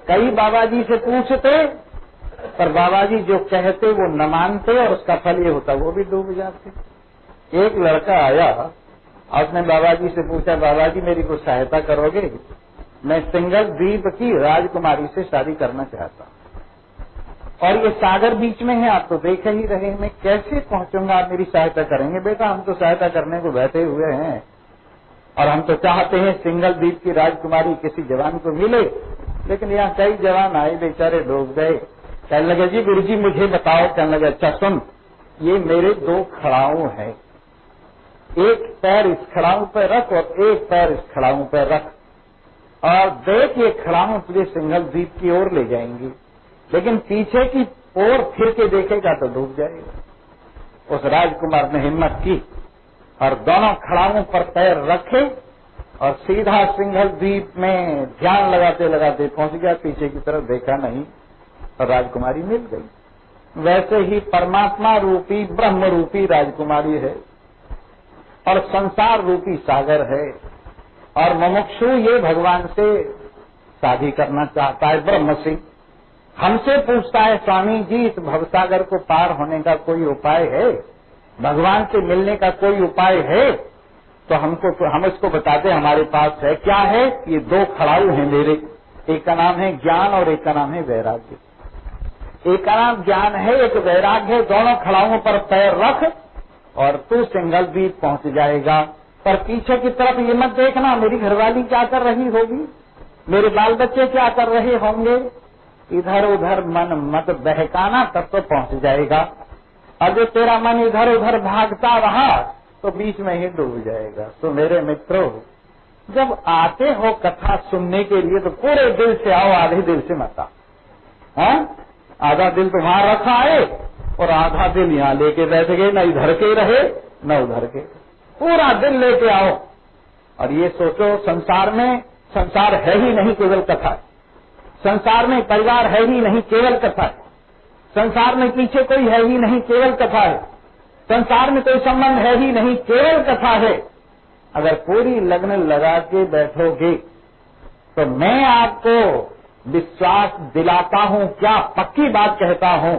कई बाबा जी से पूछते, पर बाबा जी जो कहते वो न मानते, और उसका फल ये होता वो भी डूब जाते। एक लड़का आया, और उसने बाबा जी से पूछा, बाबा जी मेरी को सहायता करोगे? मैं सिंगल द्वीप की राजकुमारी से शादी करना चाहता हूँ और ये सागर बीच में है, आप तो देख ही रहे हैं, मैं कैसे पहुंचूंगा? आप मेरी सहायता करेंगे? बेटा हम तो सहायता करने को बैठे हुए हैं और हम तो चाहते हैं सिंगल द्वीप की राजकुमारी किसी जवान को मिले, लेकिन यहाँ कई जवान आए बेचारे डूब गए। कहने लगे जी गुरु जी मुझे बताओ। कहने लगे अच्छा सुन, ये मेरे 2 खड़ाऊ हैं, एक पैर इस खड़ाऊ पर रख और एक पैर इस खड़ाऊ पर रख और देख ये खड़ाऊ तुझे सिंगल द्वीप की ओर ले जाएंगी, लेकिन पीछे की ओर फिर के देखेगा तो डूब जाएगा। उस राजकुमार ने हिम्मत की और दोनों खड़ाओं पर पैर रखे और सीधा सिंगल द्वीप में ध्यान लगाते लगाते पहुंच गया। पीछे की तरफ देखा नहीं और राजकुमारी मिल गई। वैसे ही परमात्मा रूपी ब्रह्म रूपी राजकुमारी है और संसार रूपी सागर है और मुमुक्षु ये भगवान से शादी करना चाहता है। ब्रह्म से हमसे पूछता है स्वामी जी इस भवसागर को पार होने का कोई उपाय है? भगवान से मिलने का कोई उपाय है? तो हम इसको बताते हमारे पास है। क्या है? ये 2 खड़ाऊ हैं मेरे, एक का नाम है ज्ञान और एक का नाम है वैराग्य। एक का नाम ज्ञान है, एक वैराग्य है। दोनों खड़ाओं पर पैर रख और तू सिंगल द्वीप पहुंच जाएगा। पर पीछे की तरफ ये मत देखना मेरी घरवाली क्या कर रही होगी, मेरे बाल बच्चे क्या कर रहे होंगे, इधर उधर मन मत बहकाना, तब तो पहुंच जाएगा। और जो तेरा मन इधर उधर भागता रहा तो बीच में ही डूब जाएगा। तो मेरे मित्रों जब आते हो कथा सुनने के लिए तो पूरे दिल से आओ, आधे दिल से मत आओ। आधा दिल तो वहां रखा है और आधा दिल यहाँ लेके बैठ गए, न इधर के रहे न उधर के। पूरा दिल लेके आओ और ये सोचो संसार है ही नहीं केवल कथा, संसार में परिवार है ही नहीं केवल कथा है, संसार में पीछे कोई है ही नहीं केवल कथा है, संसार में कोई संबंध है ही नहीं केवल कथा है। अगर पूरी लगन लगा के बैठोगे तो मैं आपको विश्वास दिलाता हूं, क्या पक्की बात कहता हूं,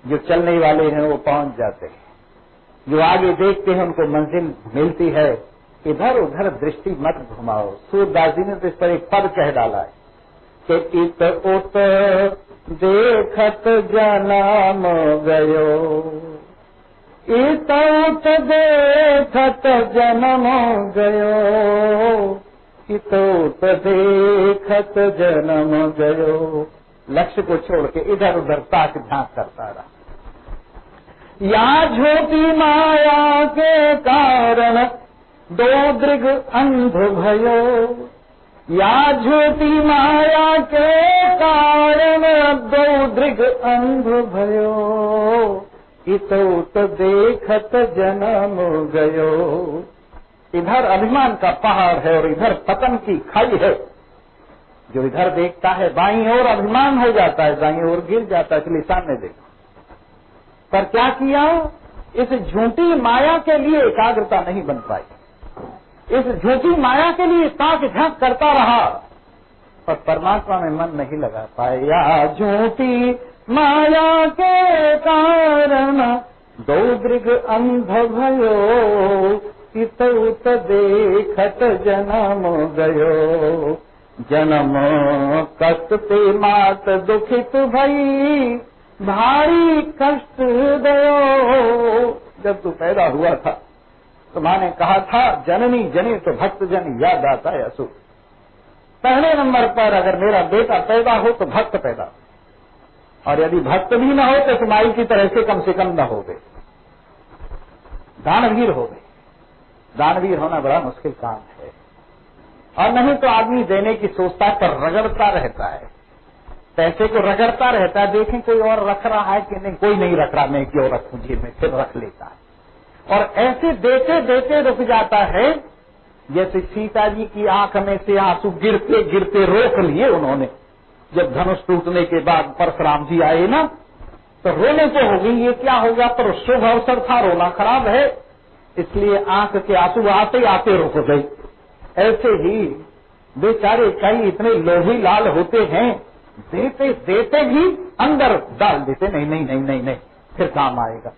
जो चलने वाले हैं वो पहुंच जाते हैं, जो आगे देखते हैं उनको मंजिल मिलती है। इधर उधर दृष्टि मत घुमाओ। सूरदास जी ने तो इस पर एक पद कह डाला है कि इत उत देखत जन्म गयो, इत उत देखत जन्म गयो, इत उत देखत जन्म गयो। लक्ष्य को छोड़ के इधर उधर ताक झांक करता रहा। या झूठी माया के कारण 2 दृग अंध भयो, या झूठी माया के कारण 2 दृग अंध भयो, इत उत देखत जन्म गयो। इधर अभिमान का पहाड़ है और इधर पतन की खाई है। जो इधर देखता है बाईं ओर अभिमान हो जाता है, दाईं ओर गिर जाता है, इसलिए सामने देखा। पर क्या किया? इस झूठी माया के लिए एकाग्रता नहीं बन पाई, इस झूठी माया के लिए ताक झांक करता रहा पर परमात्मा में मन नहीं लगा पाए। या झूठी माया के कारण 2 दृग अंध भयो, इत उत देखत जन्म गयो, जन्म कष्ट ते मात दुखित भई, भारी कष्ट दयो। जब तू पैदा हुआ था तो माँ ने कहा था जननी जनी तो भक्त जन याद आता है असुर। पहले नंबर पर अगर मेरा बेटा पैदा हो तो भक्त पैदा हो, और यदि भक्त भी न हो तो माई की तरह से कम न हो गए, दानवीर हो गए। दानवीर होना बड़ा मुश्किल काम है। और नहीं तो आदमी देने की सोचता पर रगड़ता रहता है, पैसे को रगड़ता रहता है, देखें कोई और रख रहा है कि नहीं, कोई नहीं रख रहा, मैं क्यों रखूं जेब में, फिर रख लेता है। और ऐसे देते देते रुक जाता है। जैसे सीता जी की आंख में से आंसू गिरते गिरते रोक लिए उन्होंने। जब धनुष टूटने के बाद परशुराम जी आए ना तो रोने को हो गई, ये क्या हो गया, पर शुभ अवसर था, रोना खराब है, इसलिए आंख के आंसू आते आते रुक गई। ऐसे ही बेचारे कई इतने लोभी लाल होते हैं, देते देते भी अंदर डाल देते, नहीं नहीं नहीं नहीं नहीं फिर काम आएगा।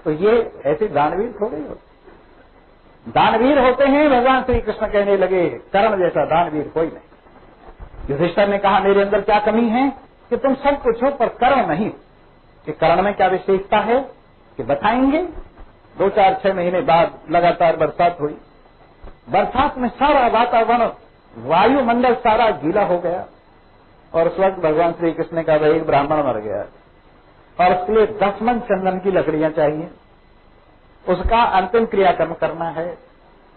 तो ये ऐसे दानवीर थोड़े होते। दानवीर होते हैं। भगवान श्री कृष्ण कहने लगे कर्ण जैसा दानवीर कोई नहीं। युधिष्ठिर ने कहा मेरे अंदर क्या कमी है कि तुम सब कुछ हो पर कर्ण नहीं। कि कर्ण में क्या विशेषता है कि बताएंगे। 2-4-6 महीने बाद लगातार बरसात हुई। बरसात में सारा वातावरण वायुमंडल सारा गीला हो गया और उस वक्त भगवान श्री कृष्ण का वह एक ब्राह्मण मर गया और उसके लिए 10 मन चंदन की लकड़ियां चाहिए। उसका अंतिम क्रियाक्रम करना है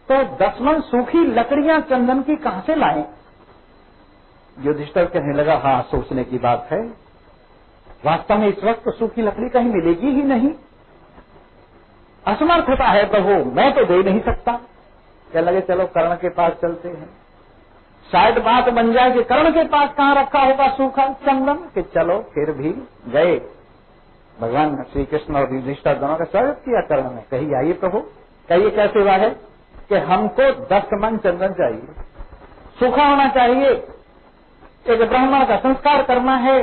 तो 10 मन सूखी लकड़ियां चंदन की कहां से लाएं? युधिष्ठिर कहने लगा हाँ सोचने की बात है। वास्तव में इस वक्त तो सूखी लकड़ी कहीं मिलेगी ही नहीं। असमर्थता है प्रभु, मैं तो दे नहीं सकता। कहने लगे चलो कर्ण के पास चलते हैं, शायद बात बन जाए कि कर्ण के पास कहाँ रखा होगा सूखा चंदन। कि चलो फिर भी गए। भगवान श्री कृष्ण और युधिष्ठिर दोनों का स्वागत किया कर्ण ने। कही आइए प्रभु। कहिए कैसे हुआ है कि हमको 10 मन चंदन चाहिए, सूखा होना चाहिए, एक ब्राह्मण का संस्कार करना है।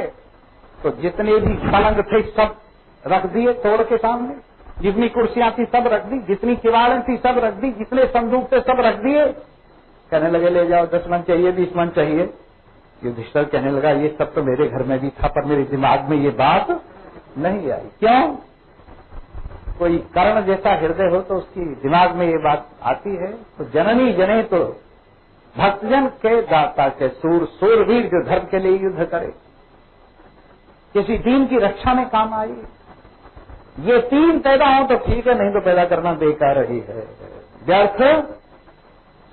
तो जितने भी पलंग थे सब रख दिए तोड़ के सामने, जितनी कुर्सियां थी सब रख दी, जितनी किवाड़ें थी सब रख दी, जितने संदूक थे सब रख दिए। कहने लगे ले जाओ 10 मन चाहिए, 20 मन चाहिए। युधिष्ठिर कहने लगा ये सब तो मेरे घर में भी था पर मेरे दिमाग में ये बात नहीं आई। क्यों? कोई कर्ण जैसा हृदय हो तो उसकी दिमाग में ये बात आती है। तो जननी जने तो भक्तजन के दाता के सूरवीर जो धर्म के लिए युद्ध करे, किसी दीन की रक्षा में काम आई। ये 3 पैदा हो तो ठीक है, नहीं तो पैदा करना बेकार ही है, व्यर्थ।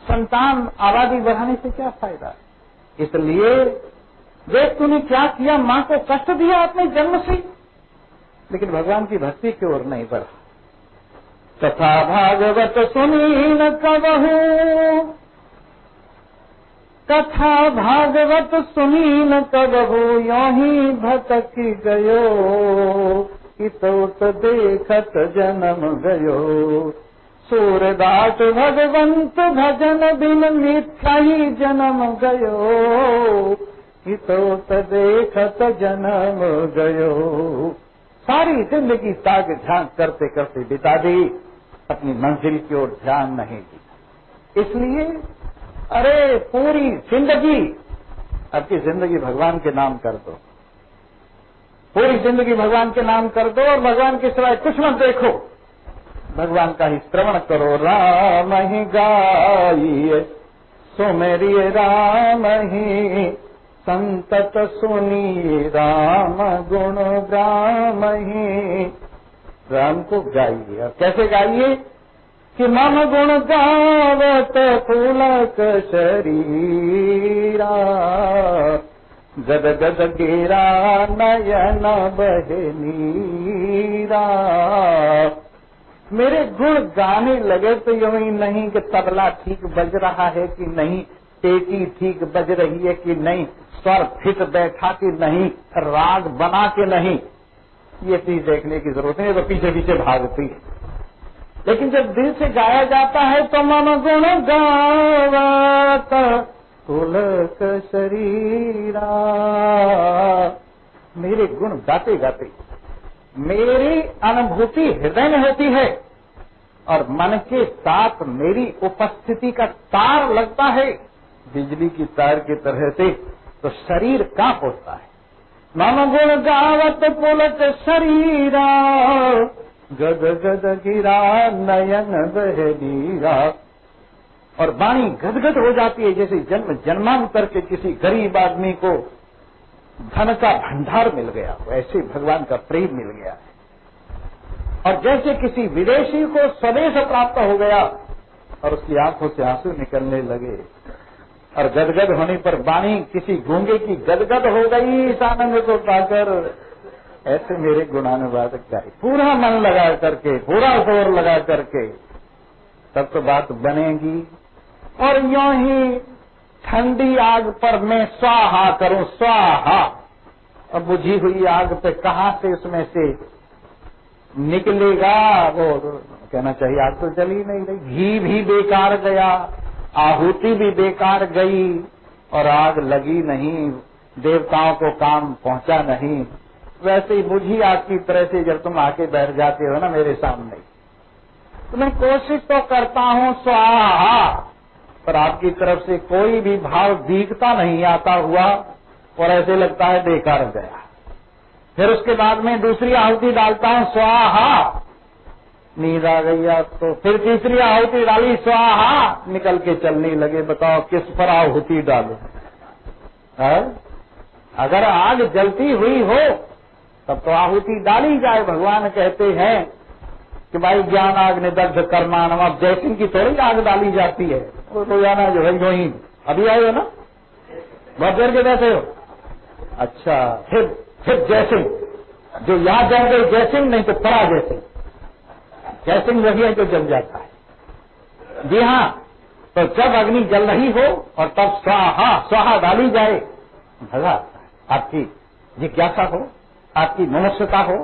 संतान आबादी बढ़ाने से क्या फायदा है? इसलिए देख तूने क्या किया, मां को कष्ट दिया अपने जन्म से, लेकिन भगवान की भक्ति की ओर नहीं बढ़ा। तथा भागवत सुनी न कबहू, कथा भागवत सुनी न कबहू, यों ही भटक गयो, इतोत देखत जन्म गयो। सूरदास भगवंत भजन बिन मिथ्या ही जन्म गयो, इतोत देखत जन्म गयो। सारी जिंदगी ताक झांक करते करते बिता दी, अपनी मंजिल की ओर ध्यान नहीं दी। इसलिए अरे पूरी जिंदगी, आपकी जिंदगी भगवान के नाम कर दो, पूरी जिंदगी भगवान के नाम कर दो और भगवान के सिवाय कुछ मत देखो। भगवान का ही श्रवण करो। राम ही गाइए सुमेरिए राम ही, संतत सुनिए राम गुण ग्राम ही। राम को गाइए। और कैसे गाइए कि मम गुण गावत पुलक शरीरा, गद गद गिरा नयन बहे नीरा। मेरे गुण गाने लगे तो यूं ही नहीं कि तबला ठीक बज रहा है कि नहीं, पेटी ठीक बज रही है कि नहीं, स्वर फिट बैठा कि नहीं, राग बना के नहीं, ये चीज देखने की जरूरत नहीं, तो पीछे पीछे भागती है। लेकिन जब दिल से गाया जाता है तो मम गुण गावत पुलक शरीरा, मेरे गुण गाते गाते मेरी अनुभूति हृदय में होती है और मन के साथ मेरी उपस्थिति का तार लगता है बिजली की तार की तरह से, तो शरीर कांप उठता है। मम गुण गावत पुलक शरीरा, गद गद गिरा नयन बहरीरा। और वाणी गदगद हो जाती है, जैसे जन्म जन्मांतर के किसी गरीब आदमी को धन का भंडार मिल गया, वैसे भगवान का प्रेम मिल गया है। और जैसे किसी विदेशी को स्वदेश प्राप्त हो गया और उसकी आंखों से आंसू निकलने लगे और गदगद होने पर वाणी किसी गूंगे की गदगद हो गई इस आनंद को पाकर, ऐसे मेरे गुणानुवादक गाए पूरा मन लगा करके, पूरा जोर लगा करके, तब तो बात बनेगी। और यूं ही ठंडी आग पर मैं स्वाहा करूं, स्वाहा, और बुझी हुई आग पे कहां से उसमें से निकलेगा, वो कहना चाहिए आग तो जली नहीं रही, घी भी बेकार गया, आहुति भी बेकार गई और आग लगी नहीं, देवताओं को काम पहुंचा नहीं। वैसे ही बुझी आग की तरह से जब तुम आके बैठ जाते हो ना मेरे सामने, तो मैं कोशिश तो करता हूँ स्वाहा, पर आपकी तरफ से कोई भी भाव दिखता नहीं आता हुआ और ऐसे लगता है बेकार गया। फिर उसके बाद में दूसरी आहुति डालता हूँ स्वाहा, नींद आ गई आप तो फिर तीसरी आहुति डाली स्वाहा, निकल के चलने लगे। बताओ किस पर आहुति डालो? अगर आग जलती हुई हो तब तो आहुति डाली जाए। भगवान कहते हैं कि भाई ज्ञान आग ने दग्ध कर्माणम, अब जयसिंह की थोड़ी आग डाली जाती है, वो रोजाना जो है यूं ही। अभी आए हो ना, बहुत देर के बैठे हो। अच्छा, फिर जयसिंह, जो यहाँ जल गई जयसिंह, नहीं तो परा जयसिंह। जयसिंह रही है तो जल जाता है। जी हाँ, तो जब अग्नि जल रही हो और तब स्वाहा स्वाहा डाली जाए, मजा आता है। आपकी जिज्ञासा हो, आपकी मनुष्यता हो,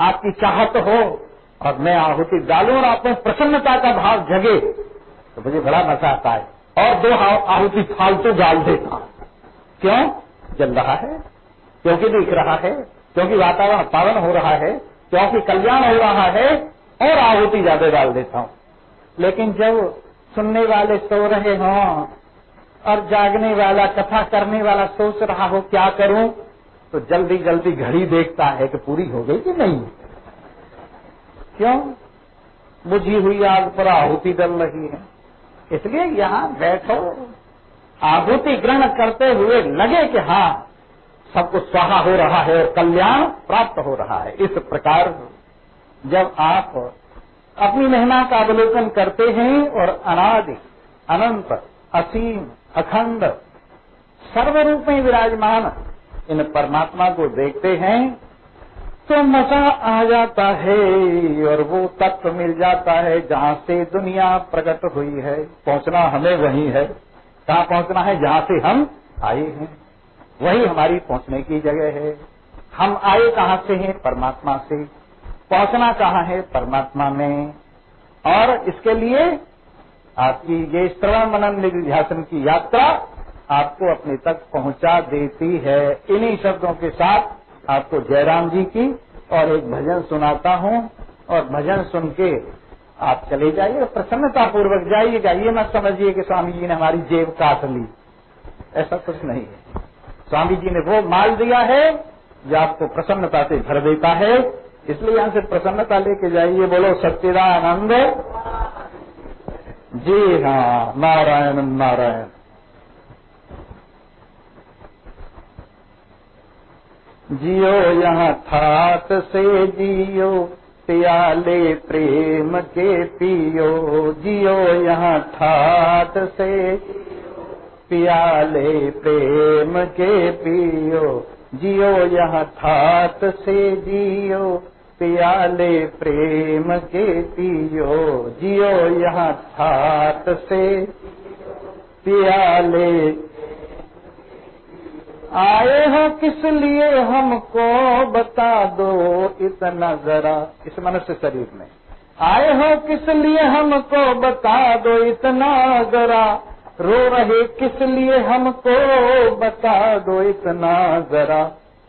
आपकी चाहत हो और मैं आहुति डालूं और आप में प्रसन्नता का भाव जगे तो मुझे बड़ा मजा आता है। और 2 आहुति फालतू डाल देता। क्यों? जल रहा है, क्योंकि दिख रहा है, क्योंकि वातावरण पावन हो रहा है, क्योंकि कल्याण हो रहा है, और आहुति ज्यादा डाल देता हूँ। लेकिन जब सुनने वाले सो रहे हों और जागने वाला, कथा करने वाला सोच रहा हो क्या करूं, तो जल्दी जल्दी घड़ी देखता है कि पूरी हो गई कि नहीं। क्यों? बुझी हुई आग पर आहुति डल रही है। इसलिए यहाँ बैठो, आहुति ग्रहण करते हुए लगे कि हाँ सबको स्वाहा हो रहा है और कल्याण प्राप्त हो रहा है। इस प्रकार जब आप अपनी महिमा का अवलोकन करते हैं और अनादि अनंत असीम अखंड सर्वरूप में विराजमान इन परमात्मा को देखते हैं तो मजा आ जाता है और वो तत्व मिल जाता है जहाँ से दुनिया प्रकट हुई है। पहुँचना हमें वही है। कहाँ पहुँचना है? जहाँ से हम आए हैं, वही हमारी पहुँचने की जगह है। हम आए कहाँ से हैं? परमात्मा से। पहुँचना कहाँ है? परमात्मा में। और इसके लिए आपकी ये श्रवण मनन निधिध्यासन की यात्रा आपको अपने तक पहुँचा देती है। इन्हीं शब्दों के साथ आपको जयराम जी की और एक भजन सुनाता हूँ और भजन सुन के आप चले जाइए, प्रसन्नता पूर्वक जाइएगा। ये मत समझिए कि स्वामी जी ने हमारी जेब काट ली, ऐसा कुछ नहीं है। स्वामी जी ने वो माल दिया है जो आपको प्रसन्नता से भर देता है, इसलिए यहाँ से प्रसन्नता लेके जाइए। बोलो सच्चिदानंद। जी हाँ, नारायण नारायण। जियो यहाँ ठाट से जियो, प्याले प्रेम के पियो। जियो यहाँ ठाट से प्याले प्रेम के पियो। जियो यहाँ ठाट से जियो, प्याले प्रेम के पियो। जियो यहाँ ठाट से प्याले। आए हो किस लिए हमको बता दो इतना जरा। इस मनुष्य शरीर में आए हो किस लिए हमको बता दो इतना जरा। रो रहे किस लिए हमको बता दो इतना जरा।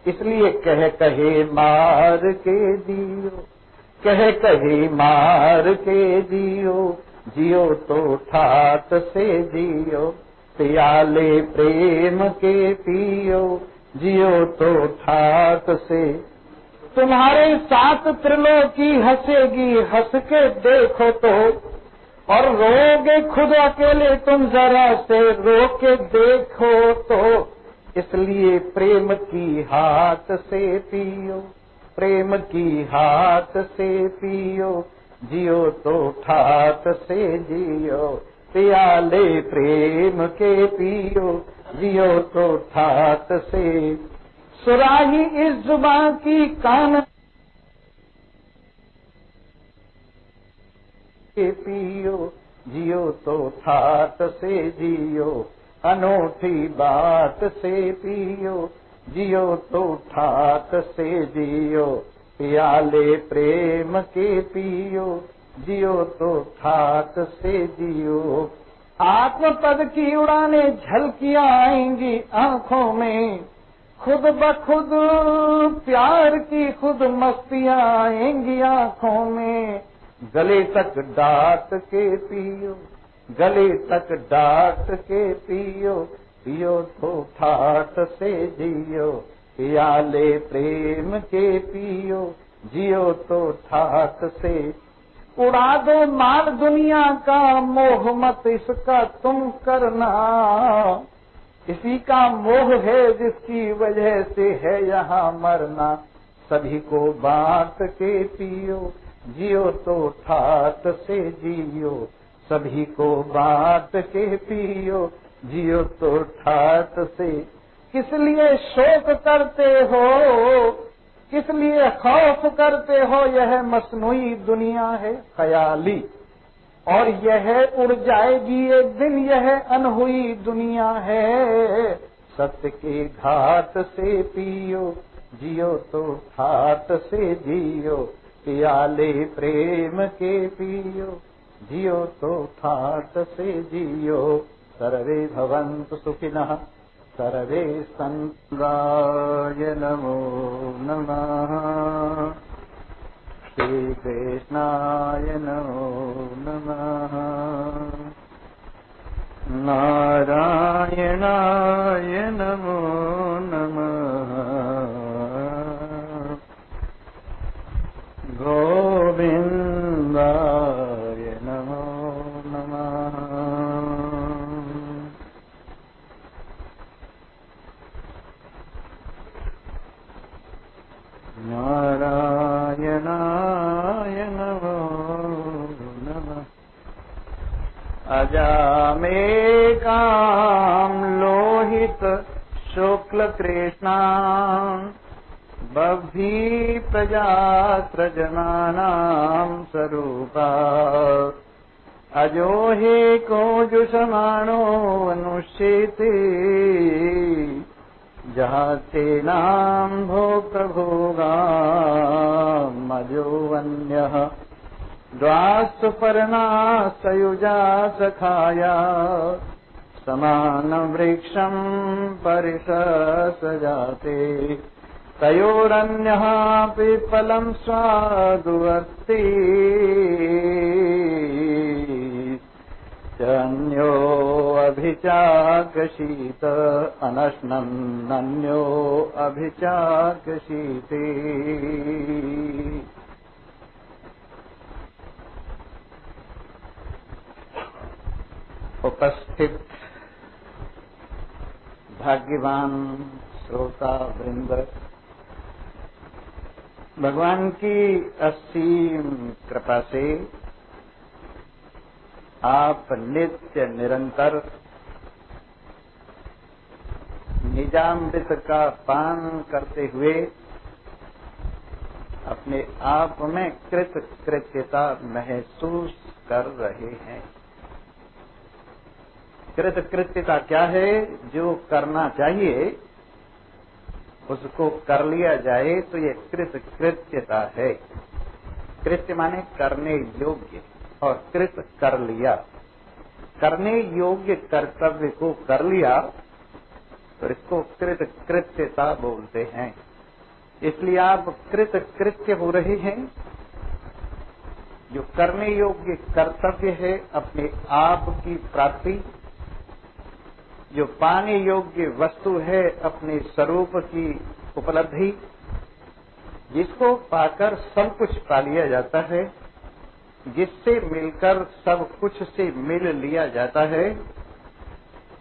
इसलिए कह कहे मार के दियो, कह कहे मार के दियो। जियो तो ठाट से जियो, प्याले प्रेम के पियो। जियो तो ठाट से। तुम्हारे साथ त्रिलोकी हंसेगी, हंस के देखो तो। और रोगे खुद अकेले तुम जरा से, रो के देखो तो। इसलिए प्रेम की हाथ से पियो, प्रेम की हाथ से पियो। जियो तो ठाट से जियो, प्याले प्रेम के पियो। जियो तो ठाट से। सुराही इस जुबान की कान के पियो। जियो तो ठाट से जियो, अनूठी बात से पियो। जियो तो ठाट से जियो, प्याले प्रेम के पियो। जियो तो ठाट से जियो। आत्म पद की उड़ाने झलकियां आएंगी आंखों में। खुद ब खुद प्यार की खुद मस्तियां आएंगी आंखों में। गले तक डाट के पियो, गले तक डाट के पियो, पियो तो ठाट से जियो, पियाले प्रेम के पियो, जियो तो ठाट से। उड़ा दो माल दुनिया का, मोह मत इसका तुम करना, इसी का मोह है जिसकी वजह से है यहाँ मरना। सभी को बांट के पियो, जियो तो ठाट से जियो, सभी को बांट के पियो, जियो तो ठाट से। किस लिए शोक करते हो, किस लिए खौफ करते हो, यह मसनूई दुनिया है ख्याली, और यह उड़ जाएगी एक दिन, यह अनहुई दुनिया है। सत्य के घाट से पियो, जियो तो ठाट से जियो, पियाले प्रेम के पियो, जियो तो ठाट से जियो। सर्वे भवन्तु सुखिनः, सर्वे सन्ताय नमो नमः। श्री कृष्णाय नमो नमः। नारायणाय नमो नमः। गोविन्दाय नमो नमः। नारायणाय नमो नमः। अजामेकां लोहित शुक्ल कृष्णां, बह्वी प्रजात्रजमानां स्वरूपा, अजोहे को जुषमाणो अनुष्ठेते, जहाते नाम भोक्तृभोगां अजोऽन्यः, द्वासुपर्णा सयुजा सखाया, समानं वृक्षं परिससजाते, तयोरन्यः पिप्पलं स्वादुवर्ति, अन्यो अभिचाकशीत अनश्नन्यो अभिचाकशीते। उपस्थित भाग्यवान श्रोता वृंद, भगवान की असीम कृपा से आप नित्य निरंतर निजामृत का पान करते हुए अपने आप में कृतकृत्यता महसूस कर रहे हैं। कृतकृत्यता क्या है? जो करना चाहिए उसको कर लिया जाए तो ये कृतकृत्यता है। कृत्य माने करने योग्य, और कृत कर लिया। करने योग्य कर्तव्य को कर लिया तो इसको कृतकृत्यता बोलते हैं। इसलिए आप कृतकृत्य हो रहे हैं। जो करने योग्य कर्तव्य है अपने आप की प्राप्ति, जो पाने योग्य वस्तु है अपने स्वरूप की उपलब्धि, जिसको पाकर सब कुछ पा लिया जाता है, जिससे मिलकर सब कुछ से मिल लिया जाता है,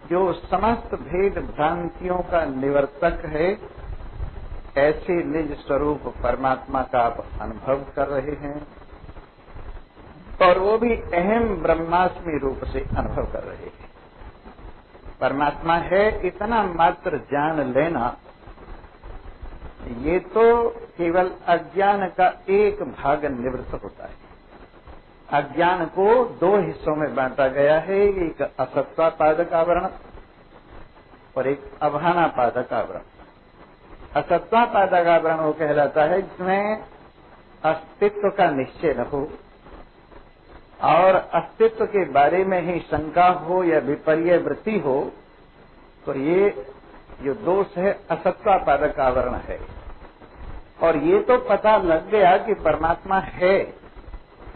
जो समस्त भेद भ्रांतियों का निवर्तक है, ऐसे निज स्वरूप परमात्मा का आप अनुभव कर रहे हैं, और वो भी अहम ब्रह्मास्मि रूप से अनुभव कर रहे हैं। परमात्मा है इतना मात्र जान लेना, ये तो केवल अज्ञान का एक भाग निवृत्त होता है। अज्ञान को दो हिस्सों में बांटा गया है, एक असत्वापादक आवरण और एक अभानापादक आवरण। असत्वापादक आवरण वो कहलाता है जिसमें अस्तित्व का निश्चय न हो और अस्तित्व के बारे में ही शंका हो या विपर्य वृत्ति हो, तो ये जो दोष है असत्वापादक आवरण है। और ये तो पता लग गया कि परमात्मा है,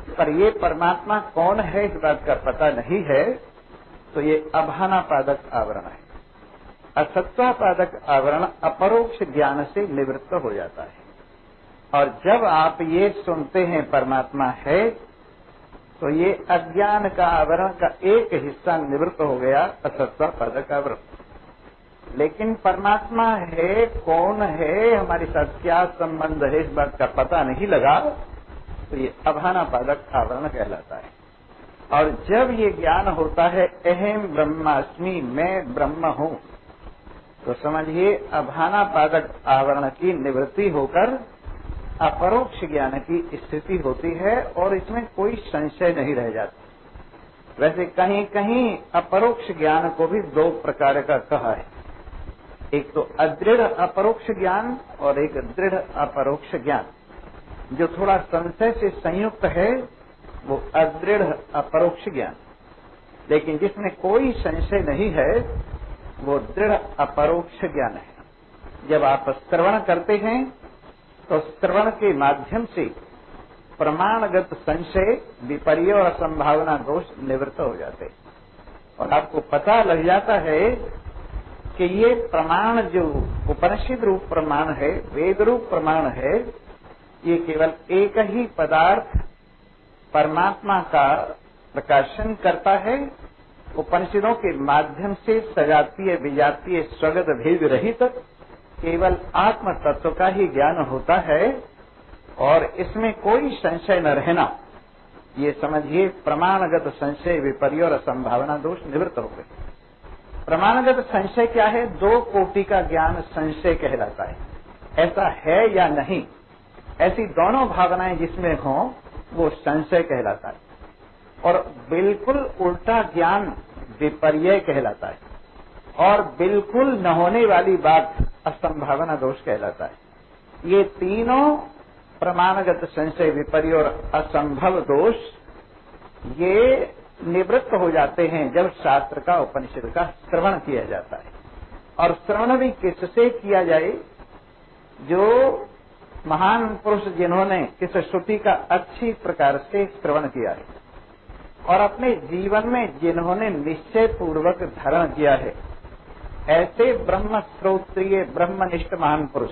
पर ये परमात्मा कौन है इस बात का पता नहीं है, तो ये अभानापादक आवरण है। असत्वापादक आवरण अपरोक्ष ज्ञान से निवृत्त हो जाता है। और जब आप ये सुनते हैं परमात्मा है, तो ये अज्ञान का आवरण का एक हिस्सा निवृत्त हो गया, असत्वापादक आवरण। लेकिन परमात्मा है, कौन है, हमारे साथ क्या संबंध है, इस बात का पता नहीं लगा, तो ये अभानापादक आवरण कहलाता है। और जब ये ज्ञान होता है अहम ब्रह्मास्मि, मैं ब्रह्म हूं, तो समझिए अभानापादक आवरण की निवृत्ति होकर अपरोक्ष ज्ञान की स्थिति होती है और इसमें कोई संशय नहीं रह जाता। वैसे कहीं कहीं अपरोक्ष ज्ञान को भी दो प्रकार का कहा है, एक तो अदृढ़ अपरोक्ष ज्ञान और एक दृढ़ अपरोक्ष ज्ञान। जो थोड़ा संशय से संयुक्त है वो अदृढ़ अपरोक्ष ज्ञान, लेकिन जिसमें कोई संशय नहीं है वो दृढ़ अपरोक्ष ज्ञान है। जब आप श्रवण करते हैं तो श्रवण के माध्यम से प्रमाणगत संशय, विपर्य और संभावना दोष निवृत्त हो जाते हैं और आपको पता लग जाता है कि ये प्रमाण जो उपनिषद रूप प्रमाण है, वेद रूप प्रमाण है, ये केवल एक ही पदार्थ परमात्मा का प्रकाशन करता है। उपनिषदों के माध्यम से सजातीय विजातीय स्वगत भेद रहित केवल आत्म तत्व का ही ज्ञान होता है और इसमें कोई संशय न रहना, ये समझिए प्रमाणगत संशय, विपर्य और संभावना दोष निवृत्त हो गए। प्रमाणगत संशय क्या है? दो कोटि का ज्ञान संशय कहलाता है। ऐसा है या नहीं, ऐसी दोनों भावनाएं जिसमें हों वो संशय कहलाता है। और बिल्कुल उल्टा ज्ञान विपर्य कहलाता है और बिल्कुल न होने वाली बात असंभावना दोष कहलाता है। ये तीनों प्रमाणगत संशय, विपर्य और असंभव दोष ये निवृत्त हो जाते हैं जब शास्त्र का, उपनिषद का श्रवण किया जाता है। और श्रवण भी किससे किया जाए? जो महान पुरुष जिन्होंने इस श्रुति का अच्छी प्रकार से श्रवण किया है और अपने जीवन में जिन्होंने निश्चय पूर्वक धारण किया है, ऐसे ब्रह्म श्रोत्रिय ब्रह्मनिष्ठ महान पुरुष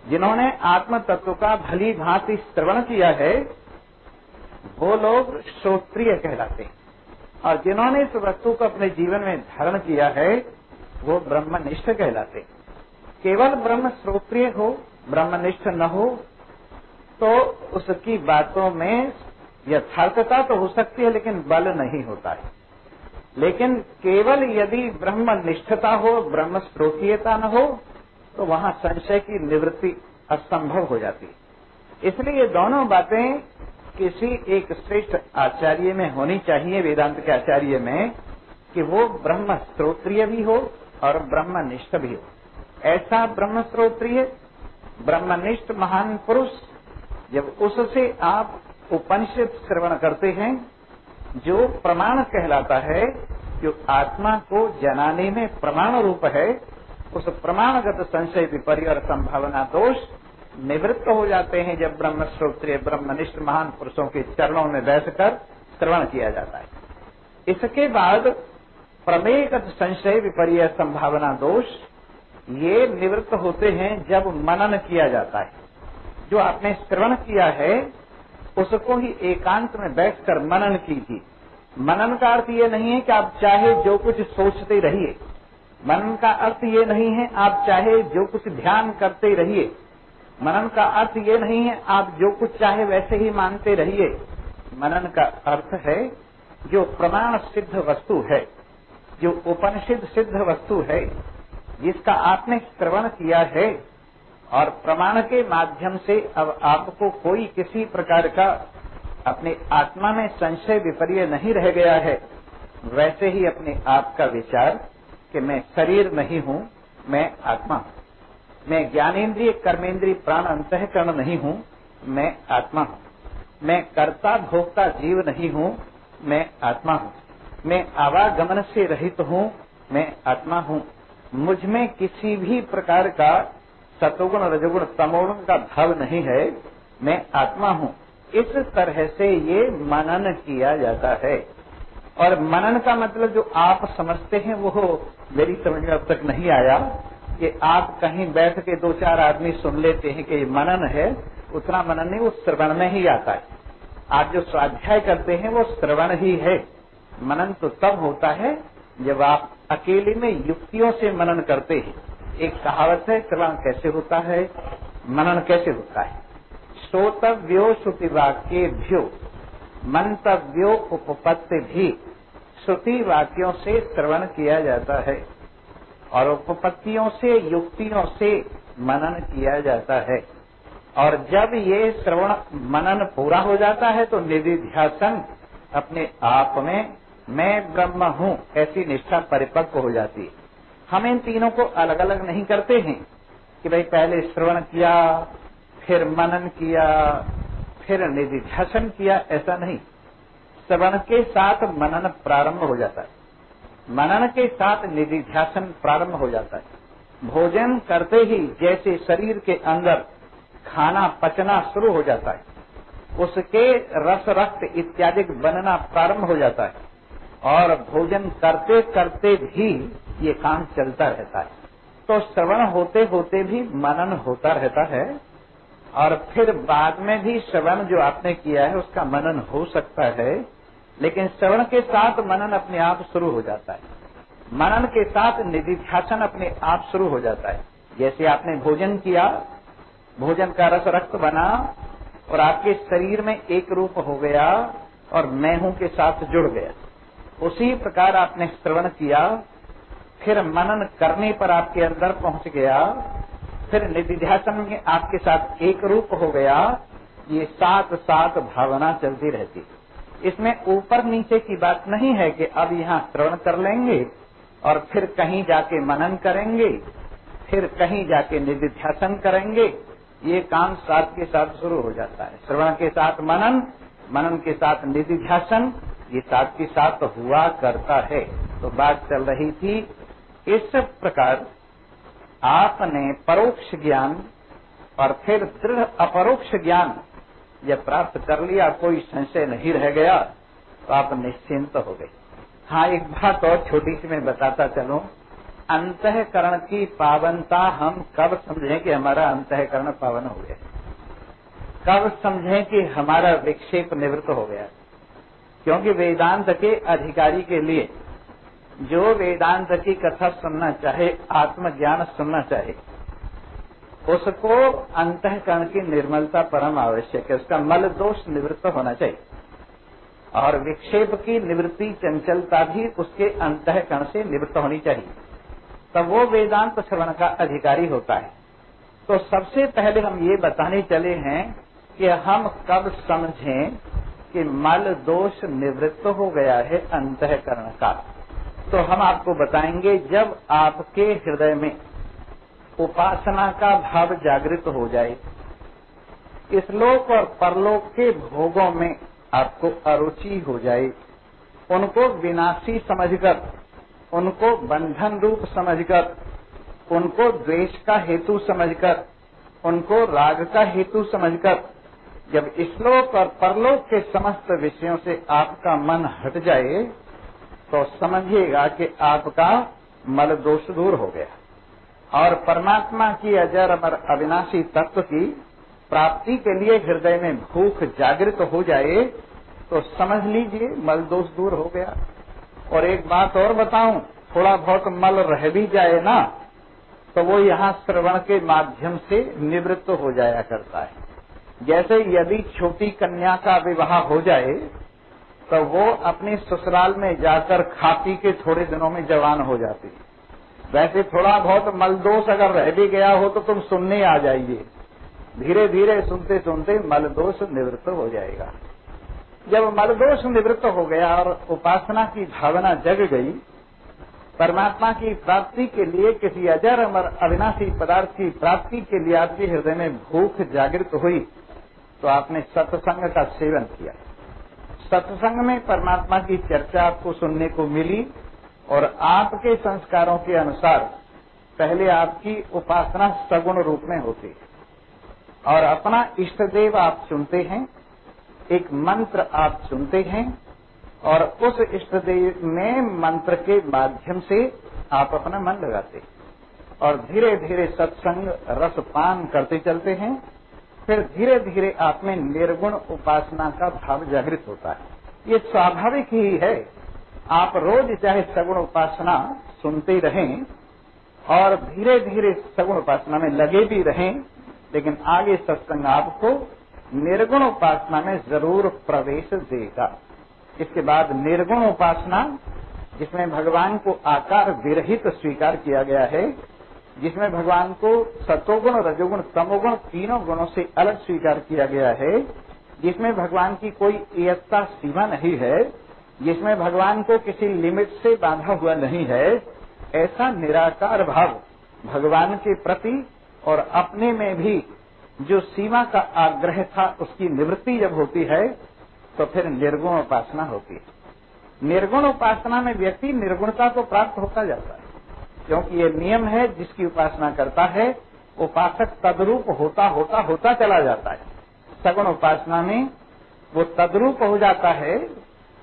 जिन्होंने आत्म तत्व का भली भांति श्रवण किया है, वो लोग श्रोत्रिय कहलाते हैं। और जिन्होंने इस वस्तु को अपने जीवन में धारण किया है वो ब्रह्मनिष्ठ कहलाते हैं। केवल ब्रह्म श्रोत्रिय हो, ब्रह्मनिष्ठ न हो, तो उसकी बातों में यथार्थता तो हो सकती है लेकिन बल नहीं होता है। लेकिन केवल यदि ब्रह्मनिष्ठता हो, ब्रह्म श्रोत्रियता न हो, तो वहां संशय की निवृत्ति असंभव हो जाती है। इसलिए ये दोनों बातें किसी एक श्रेष्ठ आचार्य में होनी चाहिए, वेदांत के आचार्य में, कि वो ब्रह्म श्रोत्रिय भी हो और ब्रह्मनिष्ठ भी हो। ऐसा ब्रह्म श्रोत्रिय ब्रह्मनिष्ठ महान पुरुष, जब उससे आप उपनिषद श्रवण करते हैं, जो प्रमाण कहलाता है, जो आत्मा को जनाने में प्रमाण रूप है, उस प्रमाणगत संशय, विपर्य और संभावना दोष निवृत्त हो जाते हैं जब ब्रह्म श्रोत्रिय ब्रह्मनिष्ठ महान पुरुषों के चरणों में बैठकर श्रवण किया जाता है। इसके बाद प्रमेयगत संशय, विपर्य, संभावना दोष ये निवृत्त होते हैं जब मनन किया जाता है। जो आपने श्रवण किया है उसको ही एकांत में बैठकर मनन कीजिए। मनन का अर्थ ये नहीं है कि आप चाहे जो कुछ सोचते रहिए। मनन का अर्थ ये नहीं है आप चाहे जो कुछ ध्यान करते रहिए। मनन का अर्थ ये नहीं है आप जो कुछ चाहे वैसे ही मानते रहिए। मनन का अर्थ है जो प्रमाण सिद्ध वस्तु है, जो उपनिषद सिद्ध वस्तु है, जिसका आपने श्रवण किया है और प्रमाण के माध्यम से अब आपको कोई किसी प्रकार का अपने आत्मा में संशय, विपर्य नहीं रह गया है, वैसे ही अपने आप का विचार कि मैं शरीर नहीं हूँ, मैं आत्मा हूँ, मैं ज्ञानेन्द्रिय, कर्मेंद्रिय, प्राण, अंतःकरण नहीं हूँ, मैं आत्मा हूँ, मैं कर्ता भोक्ता जीव नहीं हूँ, मैं आत्मा हूँ, मैं आवागमन से रहित हूँ, मैं आत्मा हूँ, मुझ में किसी भी प्रकार का सतोगुण, रजोगुण, तमोगुण का भाव नहीं है, मैं आत्मा हूँ। इस तरह से ये मनन किया जाता है। और मनन का मतलब जो आप समझते हैं वो मेरी समझ में अब तक नहीं आया कि आप कहीं बैठ के 2-4 आदमी सुन लेते हैं कि ये मनन है, उतना मनन नहीं, वो श्रवण में ही आता है। आप जो स्वाध्याय करते हैं वो श्रवण ही है। मनन तो तब होता है जब आप अकेले में युक्तियों से मनन करते हैं। एक कहावत है, श्रवण कैसे होता है, मनन कैसे होता है। श्रोतव्यो श्रुति वाक्येभ्यो मंतव्यो उपपत्तिभिः। श्रुति वाक्यों से श्रवण किया जाता है और उपपत्तियों से, युक्तियों से मनन किया जाता है। और जब ये श्रवण मनन पूरा हो जाता है तो निधिध्यासन अपने आप में मैं ब्रह्म हूँ ऐसी निष्ठा परिपक्व हो जाती है। हम इन तीनों को अलग अलग नहीं करते हैं कि भाई पहले श्रवण किया, फिर मनन किया, फिर निधिध्यासन किया, ऐसा नहीं। श्रवण के साथ मनन प्रारंभ हो जाता है, मनन के साथ निधिध्यासन प्रारंभ हो जाता है। भोजन करते ही जैसे शरीर के अंदर खाना पचना शुरू हो जाता है, उसके रस रक्त इत्यादि बनना प्रारंभ हो जाता है और भोजन करते करते भी ये काम चलता रहता है। तो श्रवण होते होते भी मनन होता रहता है और फिर बाद में भी श्रवण जो आपने किया है उसका मनन हो सकता है, लेकिन श्रवण के साथ मनन अपने आप शुरू हो जाता है। मनन के साथ निधिध्यासन अपने आप शुरू हो जाता है। जैसे आपने भोजन किया, भोजन का रस रक्त बना और आपके शरीर में एक रूप हो गया और मैं हूं के साथ जुड़ गया। उसी प्रकार आपने श्रवण किया, फिर मनन करने पर आपके अंदर पहुंच गया, फिर निधिध्यासन में आपके साथ एक रूप हो गया। ये साथ साथ भावना चलती रहती। इसमें ऊपर नीचे की बात नहीं है कि अब यहाँ श्रवण कर लेंगे और फिर कहीं जाके मनन करेंगे, फिर कहीं जाके निधिध्यासन करेंगे। ये काम साथ के साथ शुरू हो जाता है। श्रवण के साथ मनन, मनन के साथ निधिध्यासन, ये साथ के साथ हुआ करता है। तो बात चल रही थी इस प्रकार आपने परोक्ष ज्ञान और फिर दृढ़ अपरोक्ष ज्ञान जब प्राप्त कर लिया, कोई संशय नहीं रह गया, तो आप निश्चिंत हो गए। हाँ, एक बात और छोटी सी मैं बताता चलूं। अंतःकरण की पावनता हम कब समझें कि हमारा अंतःकरण पावन हो गया, कब समझें कि हमारा विक्षेप निवृत्त हो गया। क्योंकि वेदांत के अधिकारी के लिए जो वेदांत की कथा सुनना चाहे, आत्मज्ञान सुनना चाहे, उसको अंतःकरण की निर्मलता परम आवश्यक है। उसका मल दोष निवृत्त होना चाहिए और विक्षेप की निवृत्ति, चंचलता भी उसके अंतःकरण से निवृत्त होनी चाहिए, तब वो वेदांत श्रवण का अधिकारी होता है। तो सबसे पहले हम ये बताने चले हैं कि हम कब समझें कि मल दोष निवृत्त हो गया है अंतःकरण का। तो हम आपको बताएंगे, जब आपके हृदय में उपासना का भाव जागृत हो जाए, इस लोक और परलोक के भोगों में आपको अरुचि हो जाए, उनको विनाशी समझकर, उनको बंधन रूप समझकर, उनको द्वेष का हेतु समझकर, उनको राग का हेतु समझकर, जब इस लोक और परलोक के समस्त विषयों से आपका मन हट जाए, तो समझिएगा कि आपका मल दोष दूर हो गया और परमात्मा की अजर अमर अविनाशी तत्व की प्राप्ति के लिए हृदय में भूख जागृत हो जाए, तो समझ लीजिए मल दोष दूर हो गया। और एक बात और बताऊं, थोड़ा बहुत मल रह भी जाए ना, तो वो यहाँ श्रवण के माध्यम से निवृत्त हो जाया करता है। जैसे यदि छोटी कन्या का विवाह हो जाए तो वो अपने ससुराल में जाकर खा पी के थोड़े दिनों में जवान हो जाती है, वैसे थोड़ा बहुत मलदोष अगर रह भी गया हो तो तुम सुनने आ जाइए, धीरे धीरे सुनते सुनते मलदोष निवृत्त हो जाएगा। जब मलदोष निवृत्त हो गया और उपासना की भावना जग गई, परमात्मा की प्राप्ति के लिए, किसी अजर अमर अविनाशी पदार्थ की प्राप्ति के लिए आपके हृदय में भूख जागृत हुई, तो आपने सत्संग का सेवन किया। सत्संग में परमात्मा की चर्चा आपको सुनने को मिली और आपके संस्कारों के अनुसार पहले आपकी उपासना सगुण रूप में होती है और अपना इष्ट देव आप चुनते हैं एक मंत्र आप सुनते हैं और उस इष्ट देव में मंत्र के माध्यम से आप अपना मन लगाते हैं और धीरे धीरे सत्संग रसपान करते चलते हैं। फिर धीरे धीरे आप में निर्गुण उपासना का भाव जागृत होता है। ये स्वाभाविक ही है। आप रोज चाहे सगुण उपासना सुनते रहें और धीरे धीरे सगुण उपासना में लगे भी रहें, लेकिन आगे सत्संग आपको निर्गुण उपासना में जरूर प्रवेश देगा। इसके बाद निर्गुण उपासना, जिसमें भगवान को आकार विरहित स्वीकार किया गया है, जिसमें भगवान को सतोगुण, रजोगुण, तमोगुण तीनों गुणों से अलग स्वीकार किया गया है, जिसमें भगवान की कोई एकता सीमा नहीं है, जिसमें भगवान को किसी लिमिट से बांधा हुआ नहीं है, ऐसा निराकार भाव भगवान के प्रति और अपने में भी जो सीमा का आग्रह था उसकी निवृत्ति जब होती है तो फिर निर्गुण उपासना होती है। निर्गुण उपासना में व्यक्ति निर्गुणता को प्राप्त होता जाता है, क्योंकि ये नियम है, जिसकी उपासना करता है उपासक तद्रूप होता चला जाता है। सगुण उपासना में वो तद्रूप हो जाता है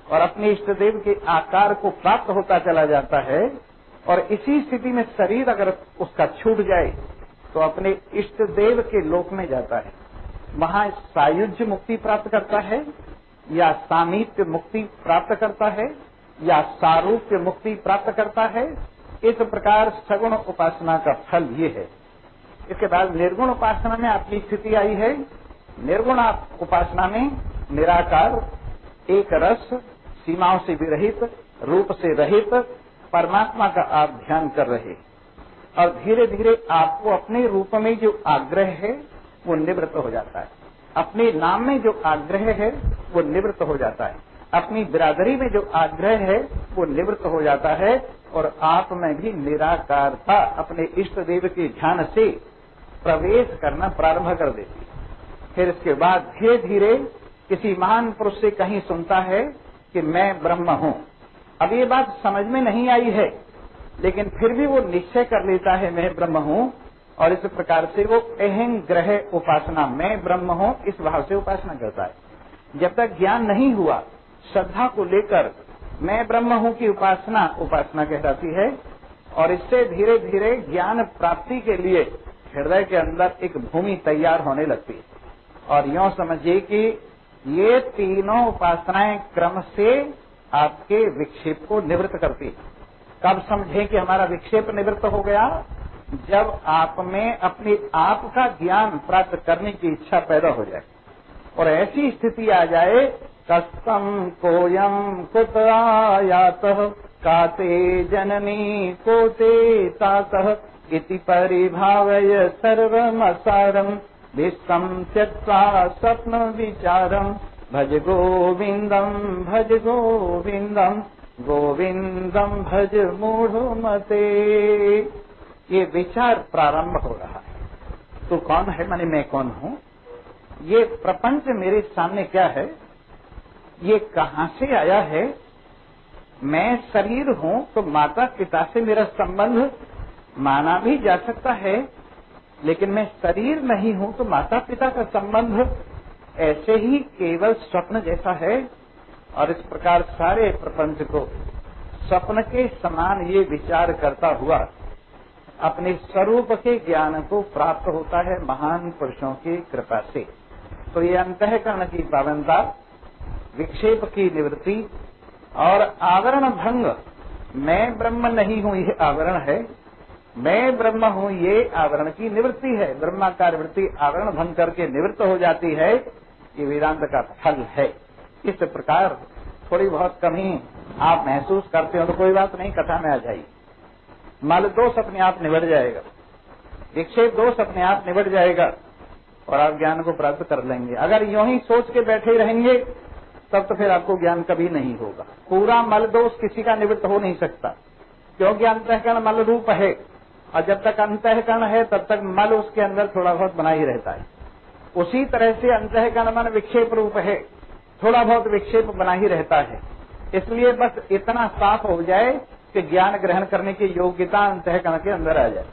और अपने इष्ट देव के आकार को प्राप्त होता चला जाता है। और इसी स्थिति में शरीर अगर उसका छूट जाए तो अपने इष्ट देव के लोक में जाता है, वहां सायुज्य मुक्ति प्राप्त करता है या सामीप्य मुक्ति प्राप्त करता है या सारूप्य मुक्ति प्राप्त करता है। इस प्रकार सगुण उपासना का फल ये है। इसके बाद निर्गुण उपासना में आपकी स्थिति आई है। निर्गुण उपासना में निराकार, एक रस, सीमाओं से विरहित, रूप से रहित परमात्मा का आप ध्यान कर रहे और धीरे धीरे आपको अपने रूप में जो आग्रह है वो निवृत्त हो जाता है। अपने नाम में जो आग्रह है वो निवृत्त हो जाता है। अपनी बिरादरी में जो आग्रह है वो निवृत्त हो जाता है और आप में भी निराकारता अपने इष्ट देव के ध्यान से प्रवेश करना प्रारंभ कर देती है। फिर इसके बाद धीरे धीरे किसी महान पुरुष से कहीं सुनता है कि मैं ब्रह्म हूँ। अब ये बात समझ में नहीं आई है, लेकिन फिर भी वो निश्चय कर लेता है मैं ब्रह्म हूँ, और इस प्रकार से वो अहं ग्रह उपासना, मैं ब्रह्म हूँ, इस भाव से उपासना करता है। जब तक ज्ञान नहीं हुआ, श्रद्धा को लेकर मैं ब्रह्म हूँ की उपासना कहलाती है और इससे धीरे धीरे ज्ञान प्राप्ति के लिए हृदय के अंदर एक भूमि तैयार होने लगती है। और यूँ समझिए कि ये तीनों उपासनाएं क्रम से आपके विक्षेप को निवृत्त करती है। कब समझे कि हमारा विक्षेप निवृत्त हो गया? जब आप में अपने आप का ज्ञान प्राप्त करने की इच्छा पैदा हो जाए और ऐसी स्थिति आ जाए, कस्तम कोयम कुत आयातः काते जननी कोते तातः इति परिभावय सर्वमसारम् विश्वं त्यक्त्वा स्वप्न विचारम् भज गोविंदम गोविंदम भज मूढ़मते। ये विचार प्रारंभ हो रहा है। तू कौन है, माने मैं कौन हूँ? ये प्रपंच मेरे सामने क्या है? ये कहाँ से आया है? मैं शरीर हूँ तो माता पिता से मेरा संबंध माना भी जा सकता है, लेकिन मैं शरीर नहीं हूँ तो माता पिता का संबंध ऐसे ही केवल स्वप्न जैसा है। और इस प्रकार सारे प्रपंच को स्वप्न के समान ये विचार करता हुआ अपने स्वरूप के ज्ञान को प्राप्त होता है महान पुरुषों की कृपा से। तो ये अंतःकरण की पावनता, विक्षेप की निवृत्ति और आवरण भंग, मैं ब्रह्म नहीं हूँ ये आवरण है, मैं ब्रह्म हूँ ये आवरण की निवृत्ति है। ब्रह्माकार वृत्ति आवरण भंग करके निवृत्त हो जाती है। ये वेदांत का फल है। इस प्रकार थोड़ी बहुत कमी आप महसूस करते हो तो कोई बात नहीं, कथा में आ जाइए। मल दोष अपने आप निबट जाएगा, विक्षेप दोष अपने आप निबट जाएगा और आप ज्ञान को प्राप्त कर लेंगे। अगर यूं ही सोच के बैठे रहेंगे तब तो फिर आपको ज्ञान कभी नहीं होगा। पूरा मल दोष किसी का निवृत्त हो नहीं सकता, क्योंकि अंतःकरण मल रूप है और जब तक अंतःकरण है तब तक मल उसके अंदर थोड़ा बहुत बना ही रहता है। उसी तरह से अंतःकरण मन विक्षेप रूप है, थोड़ा बहुत विक्षेप बना ही रहता है। इसलिए बस इतना साफ हो जाए कि ज्ञान ग्रहण करने की योग्यता अंतःकरण के अंदर आ जाए,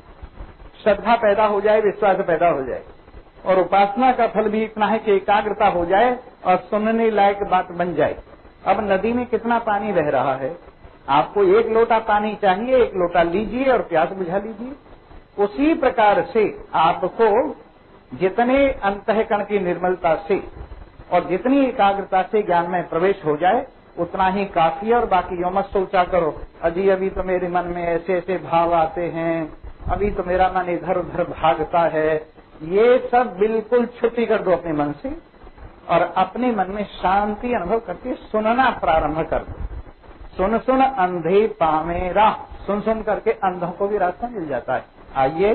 श्रद्धा पैदा हो जाए, विश्वास पैदा हो जाए और उपासना का फल भी इतना है कि एकाग्रता हो जाए और सुनने लायक बात बन जाए। अब नदी में कितना पानी बह रहा है, आपको 1 लोटा पानी चाहिए, 1 लोटा लीजिए और प्यास बुझा लीजिए। उसी प्रकार से आपको जितने अंतःकरण की निर्मलता से और जितनी एकाग्रता से ज्ञान में प्रवेश हो जाए उतना ही काफी है। और बाकी यो मत सोचा करो अभी तो मेरे मन में ऐसे ऐसे भाव आते हैं, अभी तो मेरा मन इधर उधर भागता है, ये सब बिल्कुल छुट्टी कर दो अपने मन से और अपने मन में शांति अनुभव करके सुनना प्रारंभ कर दो। सुन सुन अंधे पावे राह, सुन सुन करके अंधों को भी रास्ता मिल जाता है। आइए,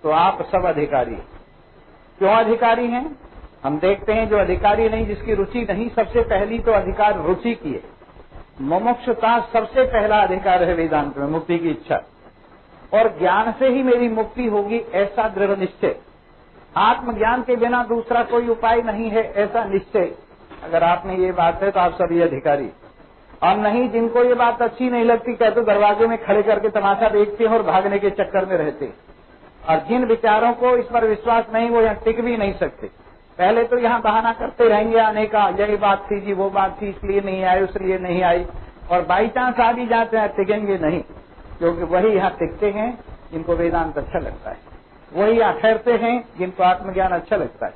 तो आप सब अधिकारी। क्यों अधिकारी हैं? हम देखते हैं जो अधिकारी नहीं, जिसकी रुचि नहीं, सबसे पहली तो अधिकार रुचि की है। मुमुक्षुता सबसे पहला अधिकार है वेदांत में, मुक्ति की इच्छा, और ज्ञान से ही मेरी मुक्ति होगी ऐसा दृढ़ निश्चय। आत्मज्ञान के बिना दूसरा कोई उपाय नहीं है ऐसा निश्चय। अगर आप में ये बात है तो आप सभी अधिकारी। और नहीं, जिनको ये बात अच्छी नहीं लगती कहते दरवाजे में खड़े करके तमाशा देखते हैं और भागने के चक्कर में रहते हैं। और जिन विचारों को इस पर विश्वास नहीं, वो यहाँ टिक भी नहीं सकते। पहले तो यहाँ बहाना करते रहेंगे आने का, यही बात थी जी, वो बात थी, इसलिए नहीं आई, उसलिए नहीं आई, और बाई चांस आ भी जाते हैं, टिकेंगे नहीं। क्योंकि वही यहाँ टिकते हैं जिनको वेदांत अच्छा लगता है, वही यहाँ ठहरते हैं जिनको आत्मज्ञान अच्छा लगता है,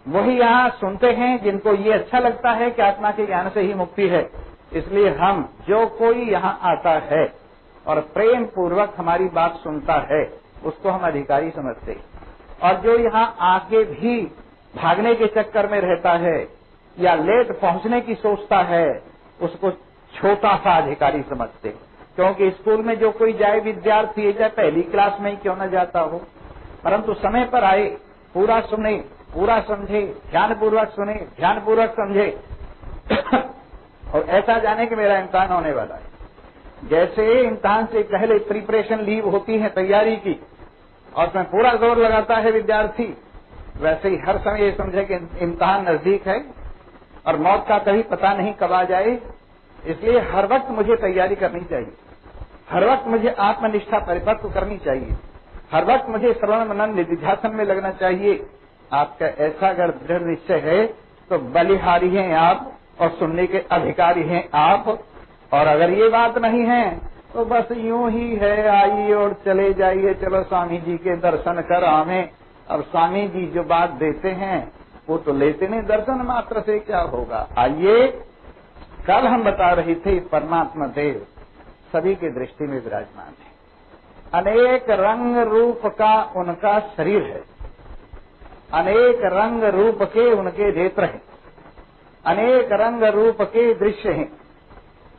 वही यहाँ सुनते हैं जिनको ये अच्छा लगता है कि आत्मा के ज्ञान से ही मुक्ति है। इसलिए हम, जो कोई यहाँ आता है और प्रेम पूर्वक हमारी बात सुनता है, उसको हम अधिकारी समझते हैं। और जो यहाँ आगे भी भागने के चक्कर में रहता है या लेट पहुंचने की सोचता है, उसको छोटा सा अधिकारी समझते हैं। क्योंकि स्कूल में जो कोई जाए विद्यार्थी, चाहे पहली क्लास में ही क्यों न जाता हो, परंतु समय पर आए, पूरा सुने, पूरा समझे, ध्यानपूर्वक सुने, ध्यानपूर्वक समझे और ऐसा जाने कि मेरा इम्तिहान होने वाला है। जैसे इम्तिहान से पहले प्रिपरेशन लीव होती है तैयारी की और उसमें पूरा जोर लगाता है विद्यार्थी, वैसे ही हर समय ये समझे कि इम्तिहान नजदीक है और मौत का कभी पता नहीं कब आ जाए। इसलिए हर वक्त मुझे तैयारी करनी चाहिए, हर वक्त मुझे आत्मनिष्ठा परिपक्व करनी चाहिए, हर वक्त मुझे श्रवण मनन निधिध्यासन में लगना चाहिए। आपका ऐसा अगर दृढ़ निश्चय है तो बलिहारी हैं आप और सुनने के अधिकारी हैं आप। और अगर ये बात नहीं है तो बस यूं ही है, आइए और चले जाइए, चलो स्वामी जी के दर्शन कर आवे। अब स्वामी जी जो बात देते हैं वो तो लेते नहीं, दर्शन मात्र से क्या होगा। आइए, कल हम बता रही थी परमात्मा देव सभी की दृष्टि में विराजमान है, अनेक रंग रूप का उनका शरीर है, अनेक रंग रूप के उनके नेत्र हैं, अनेक रंग रूप के दृश्य हैं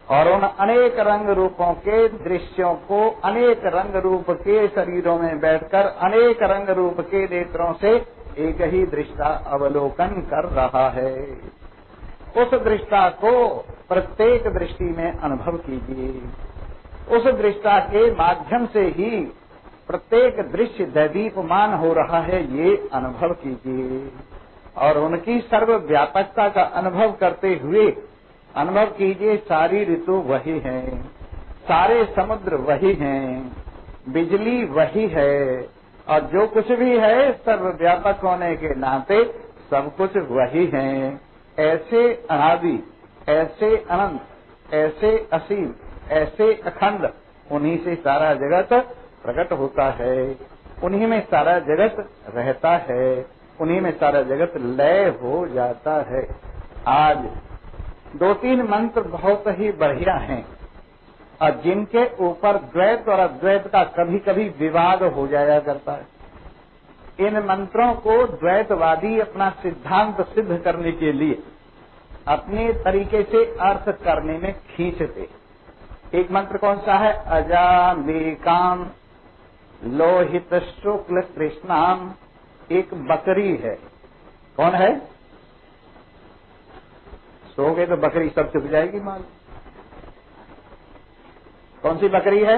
और उन अनेक रंग रूपों के दृश्यों को अनेक रंग रूप के शरीरों में बैठकर अनेक रंग रूप के नेत्रों से एक ही दृष्टा अवलोकन कर रहा है। उस दृष्टा को प्रत्येक दृष्टि में अनुभव कीजिए, उस दृष्टा के माध्यम से ही प्रत्येक दृश्य दैदीप्यमान हो रहा है, ये अनुभव कीजिए। और उनकी सर्वव्यापकता का अनुभव करते हुए अनुभव कीजिए, सारी ऋतु वही है, सारे समुद्र वही हैं, बिजली वही है और जो कुछ भी है सर्वव्यापक होने के नाते सब कुछ वही है। ऐसे अनादि, ऐसे अनंत, ऐसे असीम, ऐसे अखंड, उन्हीं से सारा जगत प्रकट होता है, उन्हीं में सारा जगत रहता है, उन्हीं में सारा जगत लय हो जाता है। आज 2-3 मंत्र बहुत ही बढ़िया हैं और जिनके ऊपर द्वैत और अद्वैत का कभी कभी विवाद हो जाया करता है। इन मंत्रों को द्वैतवादी अपना सिद्धांत सिद्ध करने के लिए अपने तरीके से अर्थ करने में खींचते। एक मंत्र कौन सा है? अजाम्बिकाम लोहित शुक्ल कृष्णाम। एक बकरी है, कौन है? सो गए तो बकरी सब चुप जाएगी माल। कौन सी बकरी है?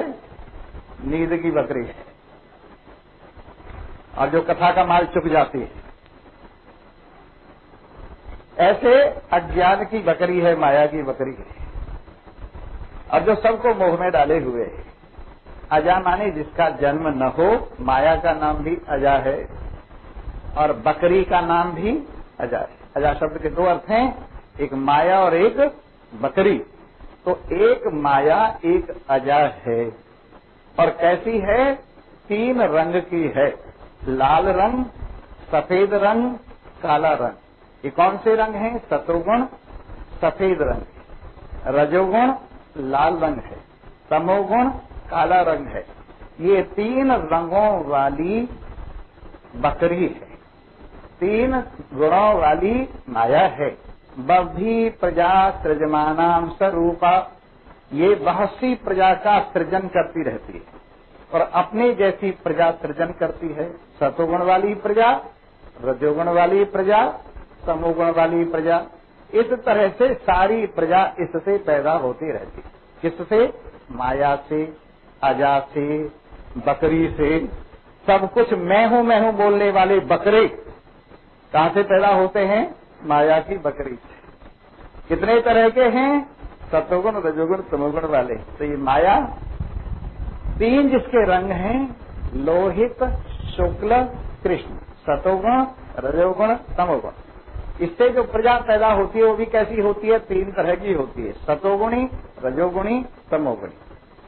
नींद की बकरी है। और जो कथा का माल चुप जाती है, ऐसे अज्ञान की बकरी है, माया की बकरी है, और जो सबको मोह में डाले हुए है। अजा माने जिसका जन्म न हो, माया का नाम भी अजा है। और बकरी का नाम भी अजा है। अजा शब्द के दो अर्थ हैं, एक माया और एक बकरी। तो एक माया एक अजा है। और कैसी है? 3 रंग की है, लाल रंग, सफेद रंग, काला रंग। ये कौन से रंग हैं? सतोगुण सफेद रंग, रजोगुण लाल रंग है, तमोगुण काला रंग है। ये 3 रंगों वाली बकरी है, 3 गुणों वाली माया है। बभी प्रजा सृजमानाम स्वरूपा, ये बहुत सी प्रजा का सृजन करती रहती है और अपने जैसी प्रजा सृजन करती है। सतोगुण वाली प्रजा, रजोगुण वाली प्रजा, तमोगुण वाली प्रजा। इस तरह से सारी प्रजा इससे पैदा होती रहती है। किससे? माया से, अजा से, बकरी से। सब कुछ मैं हूं बोलने वाले बकरे कहां से पैदा होते हैं? माया की बकरी से। कितने तरह के हैं? सतोगुण, रजोगुण, तमोगुण वाले। तो ये माया 3 जिसके रंग हैं, लोहित, शुक्ल, कृष्ण। सतोगुण, रजोगुण, तमोगुण। इससे जो प्रजा पैदा होती है वो भी कैसी होती है? 3 तरह की होती है, सतोगुणी, रजोगुणी, तमोगुणी।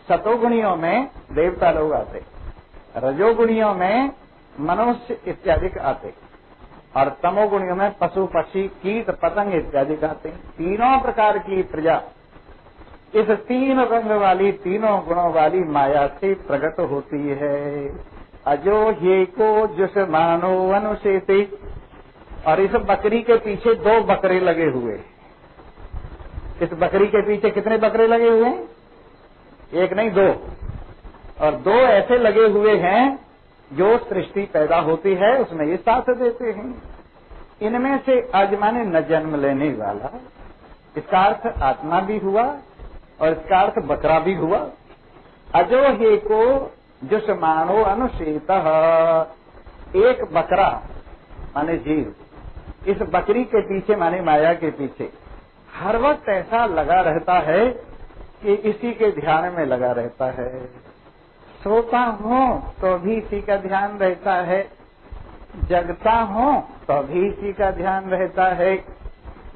सतोगुणियों में देवता लोग आते, रजोगुणियों में मनुष्य इत्यादि आते और तमोगुणियों में पशु, पक्षी, कीट, पतंग इत्यादि आते हैं। तीनों प्रकार की प्रजा इस 3 रंग वाली, 3 गुणों वाली माया से प्रकट होती है। अजो ये को जुष मानो अनुशेषे। और इस बकरी के पीछे 2 बकरे लगे हुए। इस बकरी के पीछे कितने बकरे लगे हुए हैं? 1 नहीं 2। और 2 ऐसे लगे हुए हैं जो सृष्टि पैदा होती है उसमें ये साथ देते हैं। इनमें से अज माने न जन्म लेने वाला, इसका अर्थ आत्मा भी हुआ और इसका अर्थ बकरा भी हुआ। अजो हे को जुष्मानो अनुशेत, एक बकरा माने जीव इस बकरी के पीछे माने माया के पीछे हर वक्त ऐसा लगा रहता है कि इसी के ध्यान में लगा रहता है। सोता हूँ तो भी इसी का ध्यान रहता है, जगता हूँ तो भी इसी का ध्यान रहता है,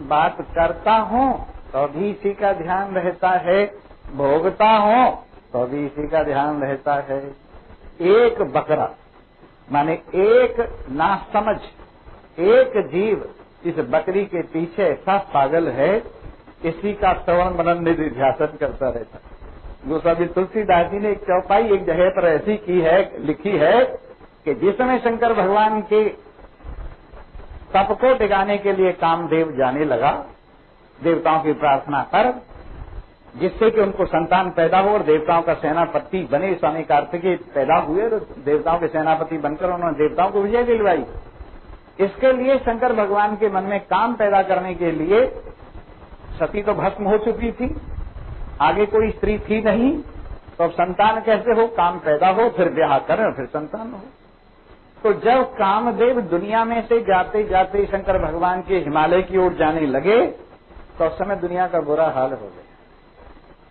बात करता हूँ तो भी इसी का ध्यान रहता है, भोगता हूँ तो भी इसी का ध्यान रहता है। एक बकरा माने एक नासमझ, एक जीव इस बकरी के पीछे ऐसा पागल है, इसी का श्रवण मनन निधिध्यासन करता रहता है। गोस्वामी तुलसीदास जी ने एक चौपाई एक जगह पर ऐसी की है, लिखी है कि जिस समय शंकर भगवान के तप को टिकाने के लिए कामदेव जाने लगा देवताओं की प्रार्थना कर, जिससे कि उनको संतान पैदा हो और देवताओं का सेनापति बने। स्वामी कार्तिकेय पैदा हुए तो देवताओं के सेनापति बनकर उन्होंने देवताओं को विजय दिलवाई। इसके लिए शंकर भगवान के मन में काम पैदा करने के लिए सती तो भस्म हो चुकी थी, आगे कोई स्त्री थी नहीं, तो अब संतान कैसे हो? काम पैदा हो, फिर ब्याह करें और फिर संतान हो। तो जब कामदेव दुनिया में से जाते जाते शंकर भगवान के हिमालय की ओर जाने लगे तो उस समय दुनिया का बुरा हाल हो गया।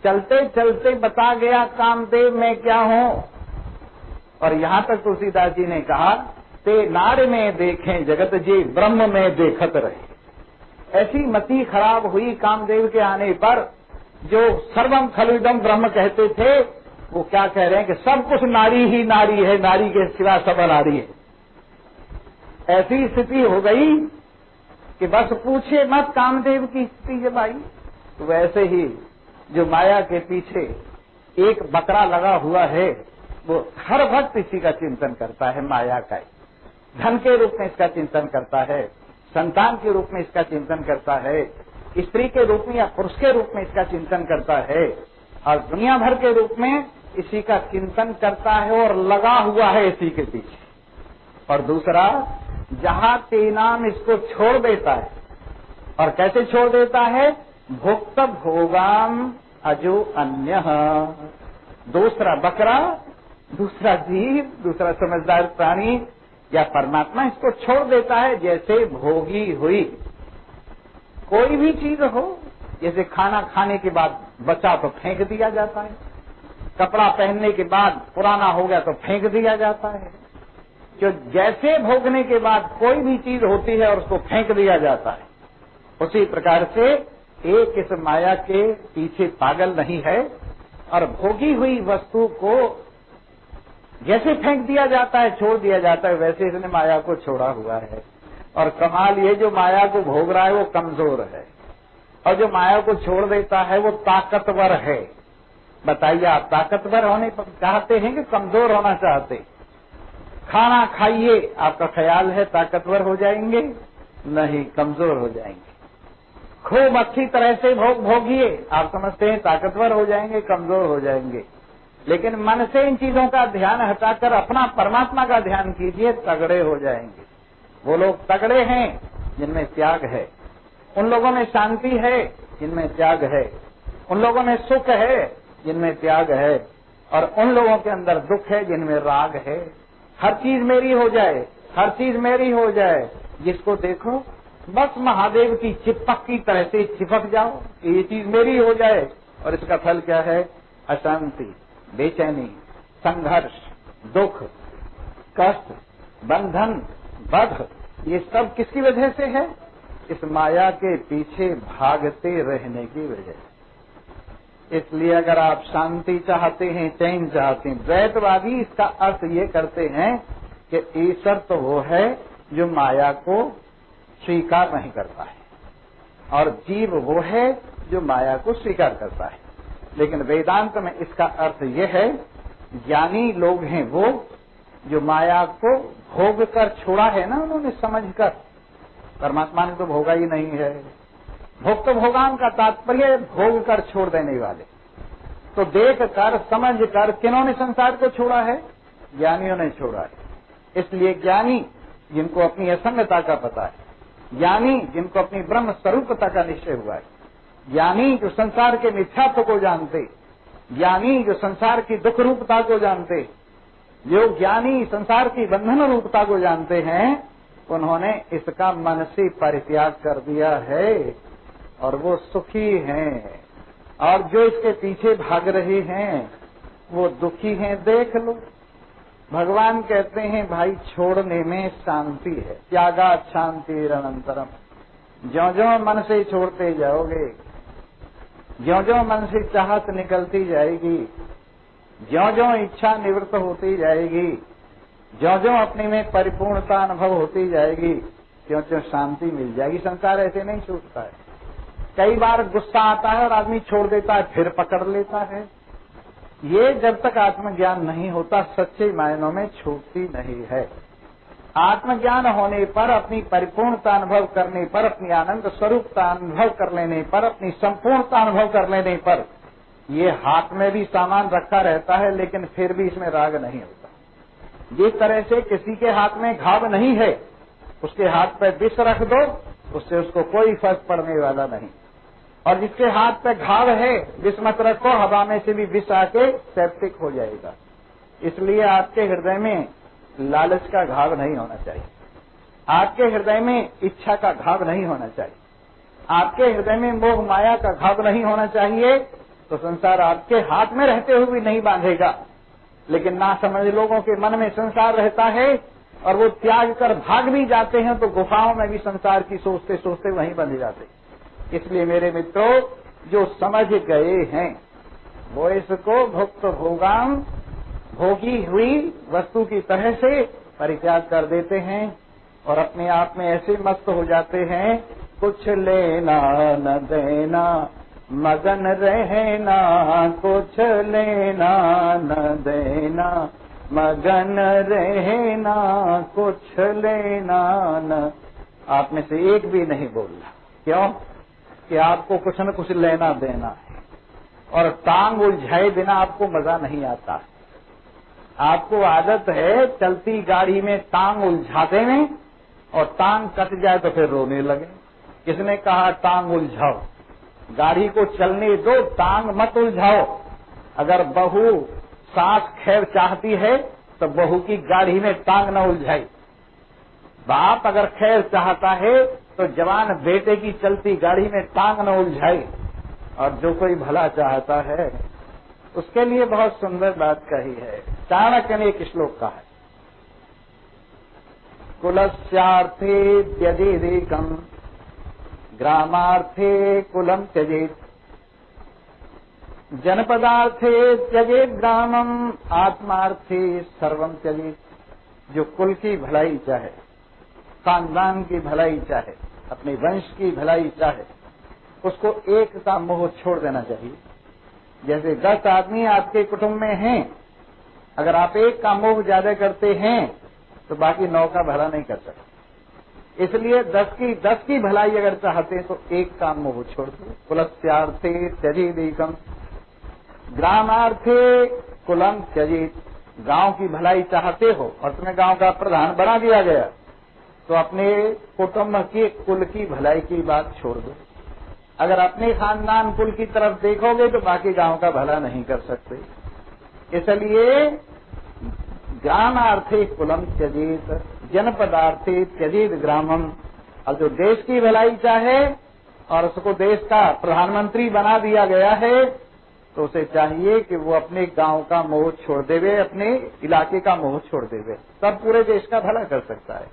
चलते चलते बता गया कामदेव मैं क्या हूँ। और यहाँ तक तुलसीदास जी ने कहा ते नार में देखें जगत जी ब्रह्म में देखत रहे। ऐसी मति खराब हुई कामदेव के आने पर, जो सर्वम खलुदम ब्रह्म कहते थे वो क्या कह रहे हैं कि सब कुछ नारी ही नारी है, नारी के सिवा सब नारी है। ऐसी स्थिति हो गई कि बस पूछे मत कामदेव की स्थिति जब आई। तो वैसे ही जो माया के पीछे एक बकरा लगा हुआ है वो हर वक्त इसी का चिंतन करता है, माया का। धन के रूप में इसका चिंतन करता है, संतान के रूप में इसका चिंतन करता है, स्त्री के रूप में या पुरुष के रूप में इसका चिंतन करता है और दुनिया भर के रूप में इसी का चिंतन करता है और लगा हुआ है इसी के पीछे। और दूसरा, जहाँ तेनाम इसको छोड़ देता है। और कैसे छोड़ देता है? भुक्त भोगाम अजो अन्य। दूसरा बकरा, दूसरा जीव, दूसरा समझदार प्राणी या परमात्मा इसको छोड़ देता है। जैसे भोगी हुई कोई भी चीज हो, जैसे खाना खाने के बाद बचा तो फेंक दिया जाता है, कपड़ा पहनने के बाद पुराना हो गया तो फेंक दिया जाता है, कि जैसे भोगने के बाद कोई भी चीज होती है और उसको फेंक दिया जाता है, उसी प्रकार से एक इस माया के पीछे पागल नहीं है और भोगी हुई वस्तु को जैसे फेंक दिया जाता है, छोड़ दिया जाता है, वैसे इसने माया को छोड़ा हुआ है। और कमाल ये, जो माया को भोग रहा है वो कमजोर है और जो माया को छोड़ देता है वो ताकतवर है। बताइए, आप ताकतवर होने पर चाहते हैं कि कमजोर होना चाहते? खाना खाइए, आपका ख्याल है ताकतवर हो जाएंगे? नहीं, कमजोर हो जाएंगे। खूब अच्छी तरह से भोग भोगिए, आप समझते हैं ताकतवर हो जाएंगे? कमजोर हो जाएंगे। लेकिन मन से इन चीजों का ध्यान हटाकर अपना परमात्मा का ध्यान कीजिए, तगड़े हो जाएंगे। वो लोग तगड़े हैं जिनमें त्याग है, उन लोगों में शांति है जिनमें त्याग है, उन लोगों में सुख है जिनमें त्याग है, और उन लोगों के अंदर दुख है जिनमें राग है। हर चीज मेरी हो जाए, हर चीज मेरी हो जाए, जिसको देखो बस महादेव की चिपक की तरह से चिपक जाओ, ये चीज मेरी हो जाए। और इसका फल क्या है? अशांति, बेचैनी, संघर्ष, दुख, कष्ट, बंधन, बध। ये सब किसकी वजह से है? इस माया के पीछे भागते रहने की वजह से। इसलिए अगर आप शांति चाहते हैं, चैन चाहते हैं, द्वैतवादी इसका अर्थ ये करते हैं कि ईश्वर तो वो है जो माया को स्वीकार नहीं करता है और जीव वो है जो माया को स्वीकार करता है। लेकिन वेदांत में इसका अर्थ ये है, ज्ञानी लोग हैं वो जो माया को भोग कर छोड़ा है ना, उन्होंने समझ कर। परमात्मा ने तो भोगा ही नहीं है। भोग तो भोगान का तात्पर्य भोग कर छोड़ देने वाले। तो देख कर समझ कर किन्होंने संसार को छोड़ा है? ज्ञानियों ने छोड़ा है। इसलिए ज्ञानी जिनको अपनी असंगता का पता है, ज्ञानी जिनको अपनी ब्रह्म स्वरूपता का निश्चय हुआ है, ज्ञानी जो संसार के मिथ्यात्व को जानते, ज्ञानी जो संसार की दुख रूपता को जानते, जो ज्ञानी संसार की बंधन रूपता को जानते हैं, उन्होंने इसका मन से परित्याग कर दिया है और वो सुखी हैं। और जो इसके पीछे भाग रहे हैं वो दुखी हैं। देख लो, भगवान कहते हैं भाई छोड़ने में शांति है, त्यागा शांति अनंतरम। ज्यों ज्यों मन से छोड़ते जाओगे, ज्यों ज्यों मन से चाहत निकलती जाएगी, ज्यों ज्यों इच्छा निवृत्त होती जाएगी, ज्यों ज्यों अपने में परिपूर्णता अनुभव होती जाएगी, त्यों त्यों शांति मिल जाएगी। संसार ऐसे नहीं छूटता है। कई बार गुस्सा आता है और आदमी छोड़ देता है, फिर पकड़ लेता है। ये जब तक आत्मज्ञान नहीं होता सच्चे मायनों में छूटती नहीं है। आत्मज्ञान होने पर, अपनी परिपूर्णता अनुभव करने पर, अपनी आनंद स्वरूपता अनुभव कर लेने पर, अपनी संपूर्णता अनुभव कर लेने पर, ये हाथ में भी सामान रखा रहता है लेकिन फिर भी इसमें राग नहीं होता। जिस तरह से किसी के हाथ में घाव नहीं है, उसके हाथ पे विष रख दो, उससे उसको कोई फर्क पड़ने वाला नहीं। और जिसके हाथ पे घाव है, विष मत रखो, हवा में से भी विष आके सेप्टिक हो जाएगा। इसलिए आपके हृदय में लालच का घाव नहीं होना चाहिए, आपके हृदय में इच्छा का घाव नहीं होना चाहिए, आपके हृदय में मोह माया का घाव नहीं होना चाहिए। तो संसार आपके हाथ में रहते हुए भी नहीं बांधेगा। लेकिन ना समझ लोगों के मन में संसार रहता है और वो त्याग कर भाग भी जाते हैं, तो गुफाओं में भी संसार की सोचते सोचते वहीं बंध जाते। इसलिए मेरे मित्रों, जो समझ गए हैं वो इसको भुक्त भोगाम, भोगी हुई वस्तु की तरह से परित्याग कर देते हैं और अपने आप में ऐसे मस्त हो जाते हैं, कुछ लेना न देना, मगन रहना, कुछ लेना न देना, मगन रहना, कुछ लेना न। आप में से एक भी नहीं बोल रहा। क्यों? कि आपको कुछ न कुछ लेना देना है और टांग उलझाए बिना आपको मजा नहीं आता। आपको आदत है चलती गाड़ी में टांग उलझा देने और टांग कट जाए तो फिर रोने लगे। किसने कहा टांग उलझाओ? गाड़ी को चलने दो, टांग मत उलझाओ। अगर बहू सास खैर चाहती है तो बहू की गाड़ी में टांग न उलझाई। बाप अगर खैर चाहता है तो जवान बेटे की चलती गाड़ी में टांग न उलझाई। और जो कोई भला चाहता है उसके लिए बहुत सुंदर बात कही है। चाणक्य ने एक श्लोक कहा है, कुलस्यार्थे त्यजेदेकम् ग्रामार्थे कुलम त्यजेत जनपदार्थे त्यजेत ग्रामम आत्मार्थे सर्वम त्यजेत। जो कुल की भलाई चाहे, खानदान की भलाई चाहे, अपने वंश की भलाई चाहे, उसको एक का मोह छोड़ देना चाहिए। जैसे 10 आदमी आपके कुटुंब में हैं, अगर आप एक का मोह ज्यादा करते हैं तो बाकी 9 का भला नहीं कर सकते। इसलिए 10 की भलाई अगर चाहते हैं तो एक का मोह छोड़ दो। कुलस्यार्थे त्यजेदेकम् ग्रामार्थे कुलम त्यजेत। गांव की भलाई चाहते हो और तुम्हें गांव का प्रधान बना दिया गया तो अपने कुटुंब के कुल की भलाई की बात छोड़ दो। अगर अपने खानदान कुल की तरफ देखोगे तो बाकी गांव का भला नहीं कर सकते। इसलिए ग्रामार्थे कुलम त्यजेत जनपदार्थे त्यजेत ग्रामम। और जो देश की भलाई चाहे और उसको देश का प्रधानमंत्री बना दिया गया है तो उसे चाहिए कि वो अपने गांव का मोह छोड़ देवे, अपने इलाके का मोह छोड़ देवे, तब पूरे देश का भला कर सकता है।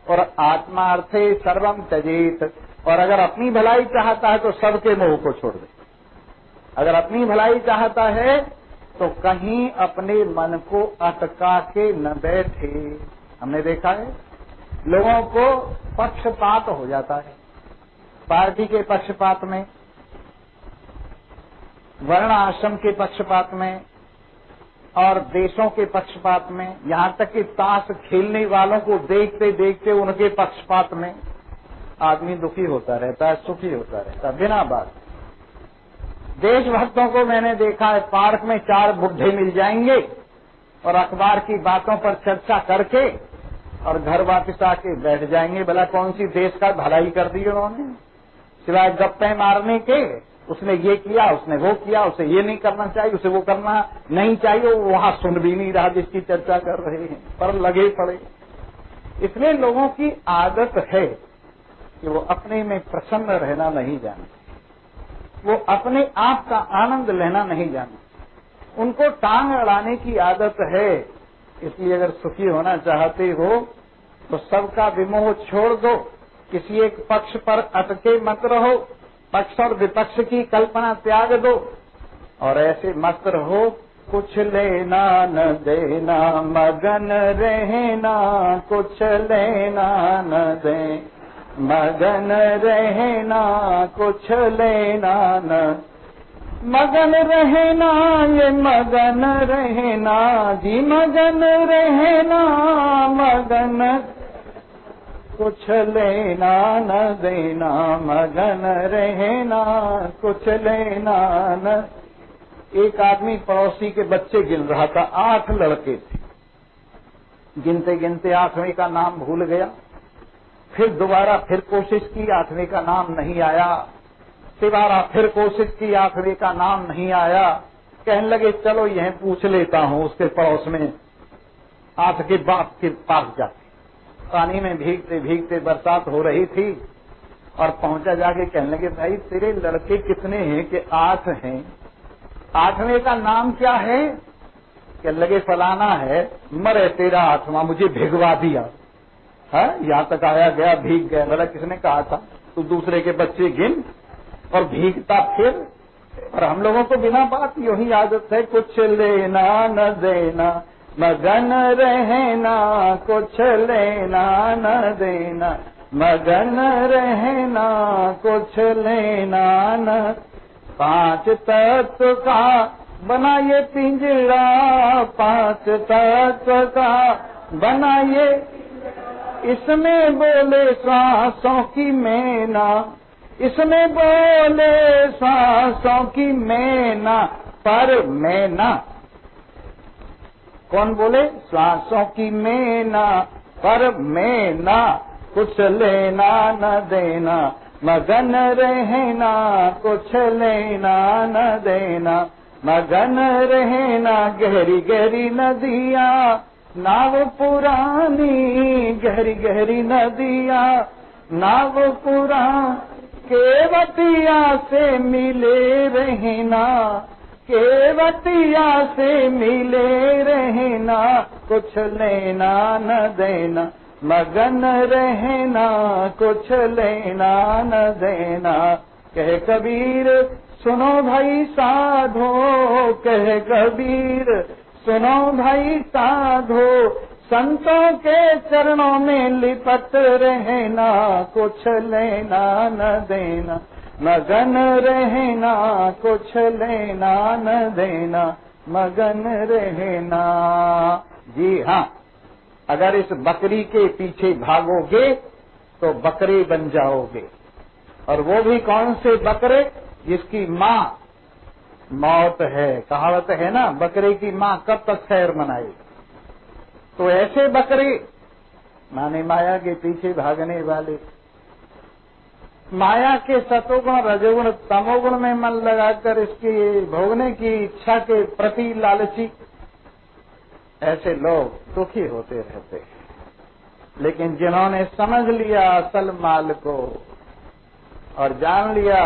और आत्मार्थे सर्वम त्यजेत। और अगर अपनी भलाई चाहता है तो सबके मोह को छोड़ दे। अगर अपनी भलाई चाहता है तो कहीं अपने मन को अटका के न बैठे। हमने देखा है लोगों को पक्षपात हो जाता है, पार्टी के पक्षपात में, वर्ण आश्रम के पक्षपात में और देशों के पक्षपात में, यहाँ तक कि ताश खेलने वालों को देखते देखते उनके पक्षपात में आदमी दुखी होता रहता है, सुखी होता रहता है बिना बात। देशभक्तों को मैंने देखा है, पार्क में 4 बुढ़े मिल जाएंगे और अखबार की बातों पर चर्चा करके और घर वापस आके बैठ जाएंगे। भला कौन सी देश का भलाई कर दी उन्होंने, सिवाय गप्पे मारने के। उसने ये किया, उसने वो किया, उसे ये नहीं करना चाहिए, उसे वो करना नहीं चाहिए। वो वहां सुन भी नहीं रहा जिसकी चर्चा कर रहे हैं, पर लगे पड़े। इसलिए लोगों की आदत है कि वो अपने में प्रसन्न रहना नहीं जानते, वो अपने आप का आनंद लेना नहीं जानते, उनको टांग अड़ाने की आदत है। इसलिए अगर सुखी होना चाहते हो तो सबका विमोह छोड़ दो, किसी एक पक्ष पर अटके मत रहो, पक्ष और विपक्ष की कल्पना त्याग दो और ऐसे मत रहो कुछ लेना न देना मगन रहना, कुछ लेना न दे मगन रहना, कुछ लेना न मगन रहना, ये मगन रहना जी मगन रहना, मगन कुछ लेना न देना मगन रहना, कुछ लेना न। एक आदमी पड़ोसी के बच्चे गिन रहा था, 8 लड़के थे। गिनते गिनते 8वें का नाम भूल गया। फिर दोबारा फिर कोशिश की, 8वें का नाम नहीं आया। दोबारा फिर कोशिश की, 8वें का नाम नहीं आया। कहने लगे चलो यह पूछ लेता हूँ उसके पड़ोस में 8 के बाप के पास जाके। पानी में भीगते भीगते बरसात हो रही थी और पहुंचा जाके कहने लगे भाई तेरे लड़के कितने हैं कि 8 हैं, 8वें का नाम क्या है? कहने लगे फलाना है। मरे तेरा 8वां मुझे भिगवा दिया है, यहाँ तक आया गया भीग गया। बोला किसने कहा था? तू दूसरे के बच्चे गिन और भीगता फिर। और हम लोगों को बिना बात यही आदत है, कुछ लेना न देना मगन रहना, कुछ लेना न देना मगन रहना, कुछ लेना न। 5 तत्व का बनाइए पिंजरा, 5 तत्व का बनाइए, इसमें बोले सांसों की मैना, इसमें बोले सांसों की मैना, पर मैना कौन बोले? सांसों की मैना, पर मैना, कुछ लेना न देना मगन रहना, कुछ लेना न देना मगन रहना। गहरी गहरी नदियाँ नाव पुरानी, गहरी गहरी नदियाँ नाव पुरानी, केवटिया से मिले रहना, केवटिया से मिले रहना, कुछ लेना न देना मगन रहना कुछ लेना न देना। कहे कबीर सुनो भाई साधो, कहे कबीर सुनो भाई साधो, संतों के चरणों में लिपट रहना कुछ लेना न देना। मगन रहना कुछ लेना न देना, मगन रहना। जी हाँ, अगर इस बकरी के पीछे भागोगे तो बकरे बन जाओगे। और वो भी कौन से बकरे? जिसकी माँ मौत है। कहावत है ना, बकरे की माँ कब तक खैर मनाएगी। तो ऐसे बकरे माने माया के पीछे भागने वाले, माया के सतोगुण रजोगुण तमोगुण में मन लगाकर इसकी भोगने की इच्छा के प्रति लालची, ऐसे लोग दुखी होते रहते हैं। लेकिन जिन्होंने समझ लिया असल माल को और जान लिया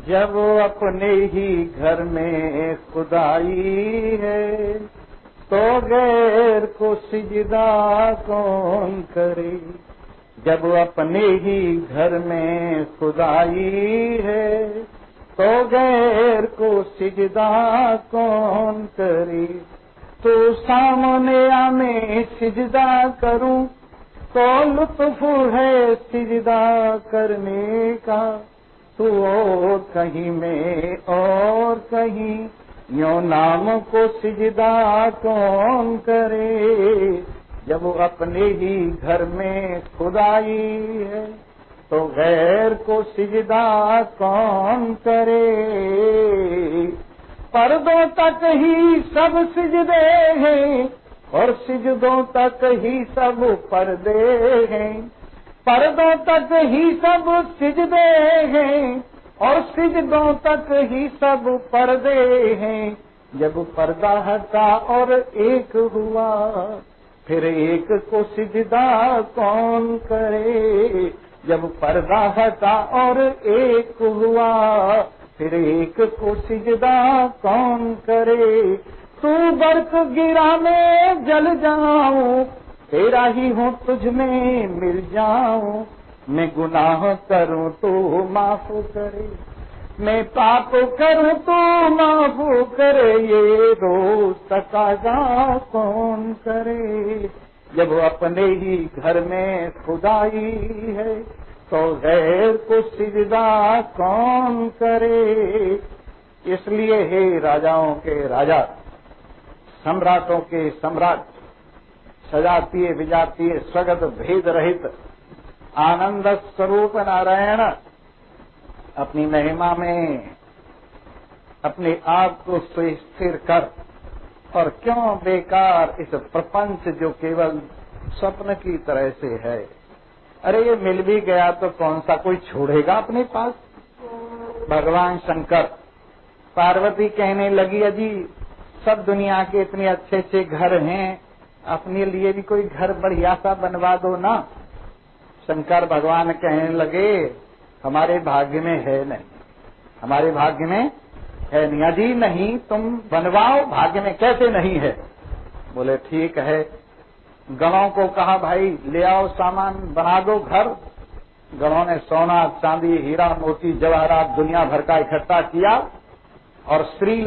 जब अपने ही घर में खुदाई है तो गैर को सिजदा कौन करे। जब अपने ही घर में खुदाई है तो गैर को सिजदा कौन करे। तो सामने मैं सिजदा करूं तो लुत्फ है सिजदा करने का। तो और कहीं में और कहीं यो नाम को सिजदा कौन करे। जब अपने ही घर में खुदाई है तो गैर को सिजदा कौन करे। पर्दों तक ही सब सिजदे हैं और सिजदों तक ही सब पर्दे हैं। पर्दों तक ही सब सिजदे हैं और सिजदों तक ही सब पर्दे हैं। जब पर्दा हटा और एक हुआ फिर एक को सिजदा कौन करे। जब पर्दा हटा और एक हुआ फिर एक को सिजदा कौन करे। तू बर्फ गिरा में जल जाऊं, तेरा ही हूँ तुझ में मिल जाऊं। मैं गुनाह करूं तो माफ करे, मैं पाप करूं तो माफ करे। ये रोज तकाजा कौन करे। जब अपने ही घर में खुदाई है तो गैर को सिजदा कौन करे। इसलिए हे राजाओं के राजा, सम्राटों के सम्राट, सजातीय विजातीय स्वगत भेद रहित आनंद स्वरूप नारायण अपनी महिमा में अपने आप को स्थिर कर। और क्यों बेकार इस प्रपंच जो केवल स्वप्न की तरह से है। अरे ये मिल भी गया तो कौन सा कोई छोड़ेगा अपने पास। भगवान शंकर, पार्वती कहने लगी अजी सब दुनिया के इतने अच्छे अच्छे घर हैं, अपने लिए भी कोई घर बढ़िया सा बनवा दो ना। शंकर भगवान कहने लगे हमारे भाग्य में है नहीं, हमारे भाग्य में है नहीं। अजी नहीं, तुम बनवाओ, भाग्य में कैसे नहीं है। बोले ठीक है। गणों को कहा भाई ले आओ सामान, बना दो घर। गणों ने सोना चांदी हीरा मोती जवाहरात दुनिया भर का इकट्ठा किया और श्री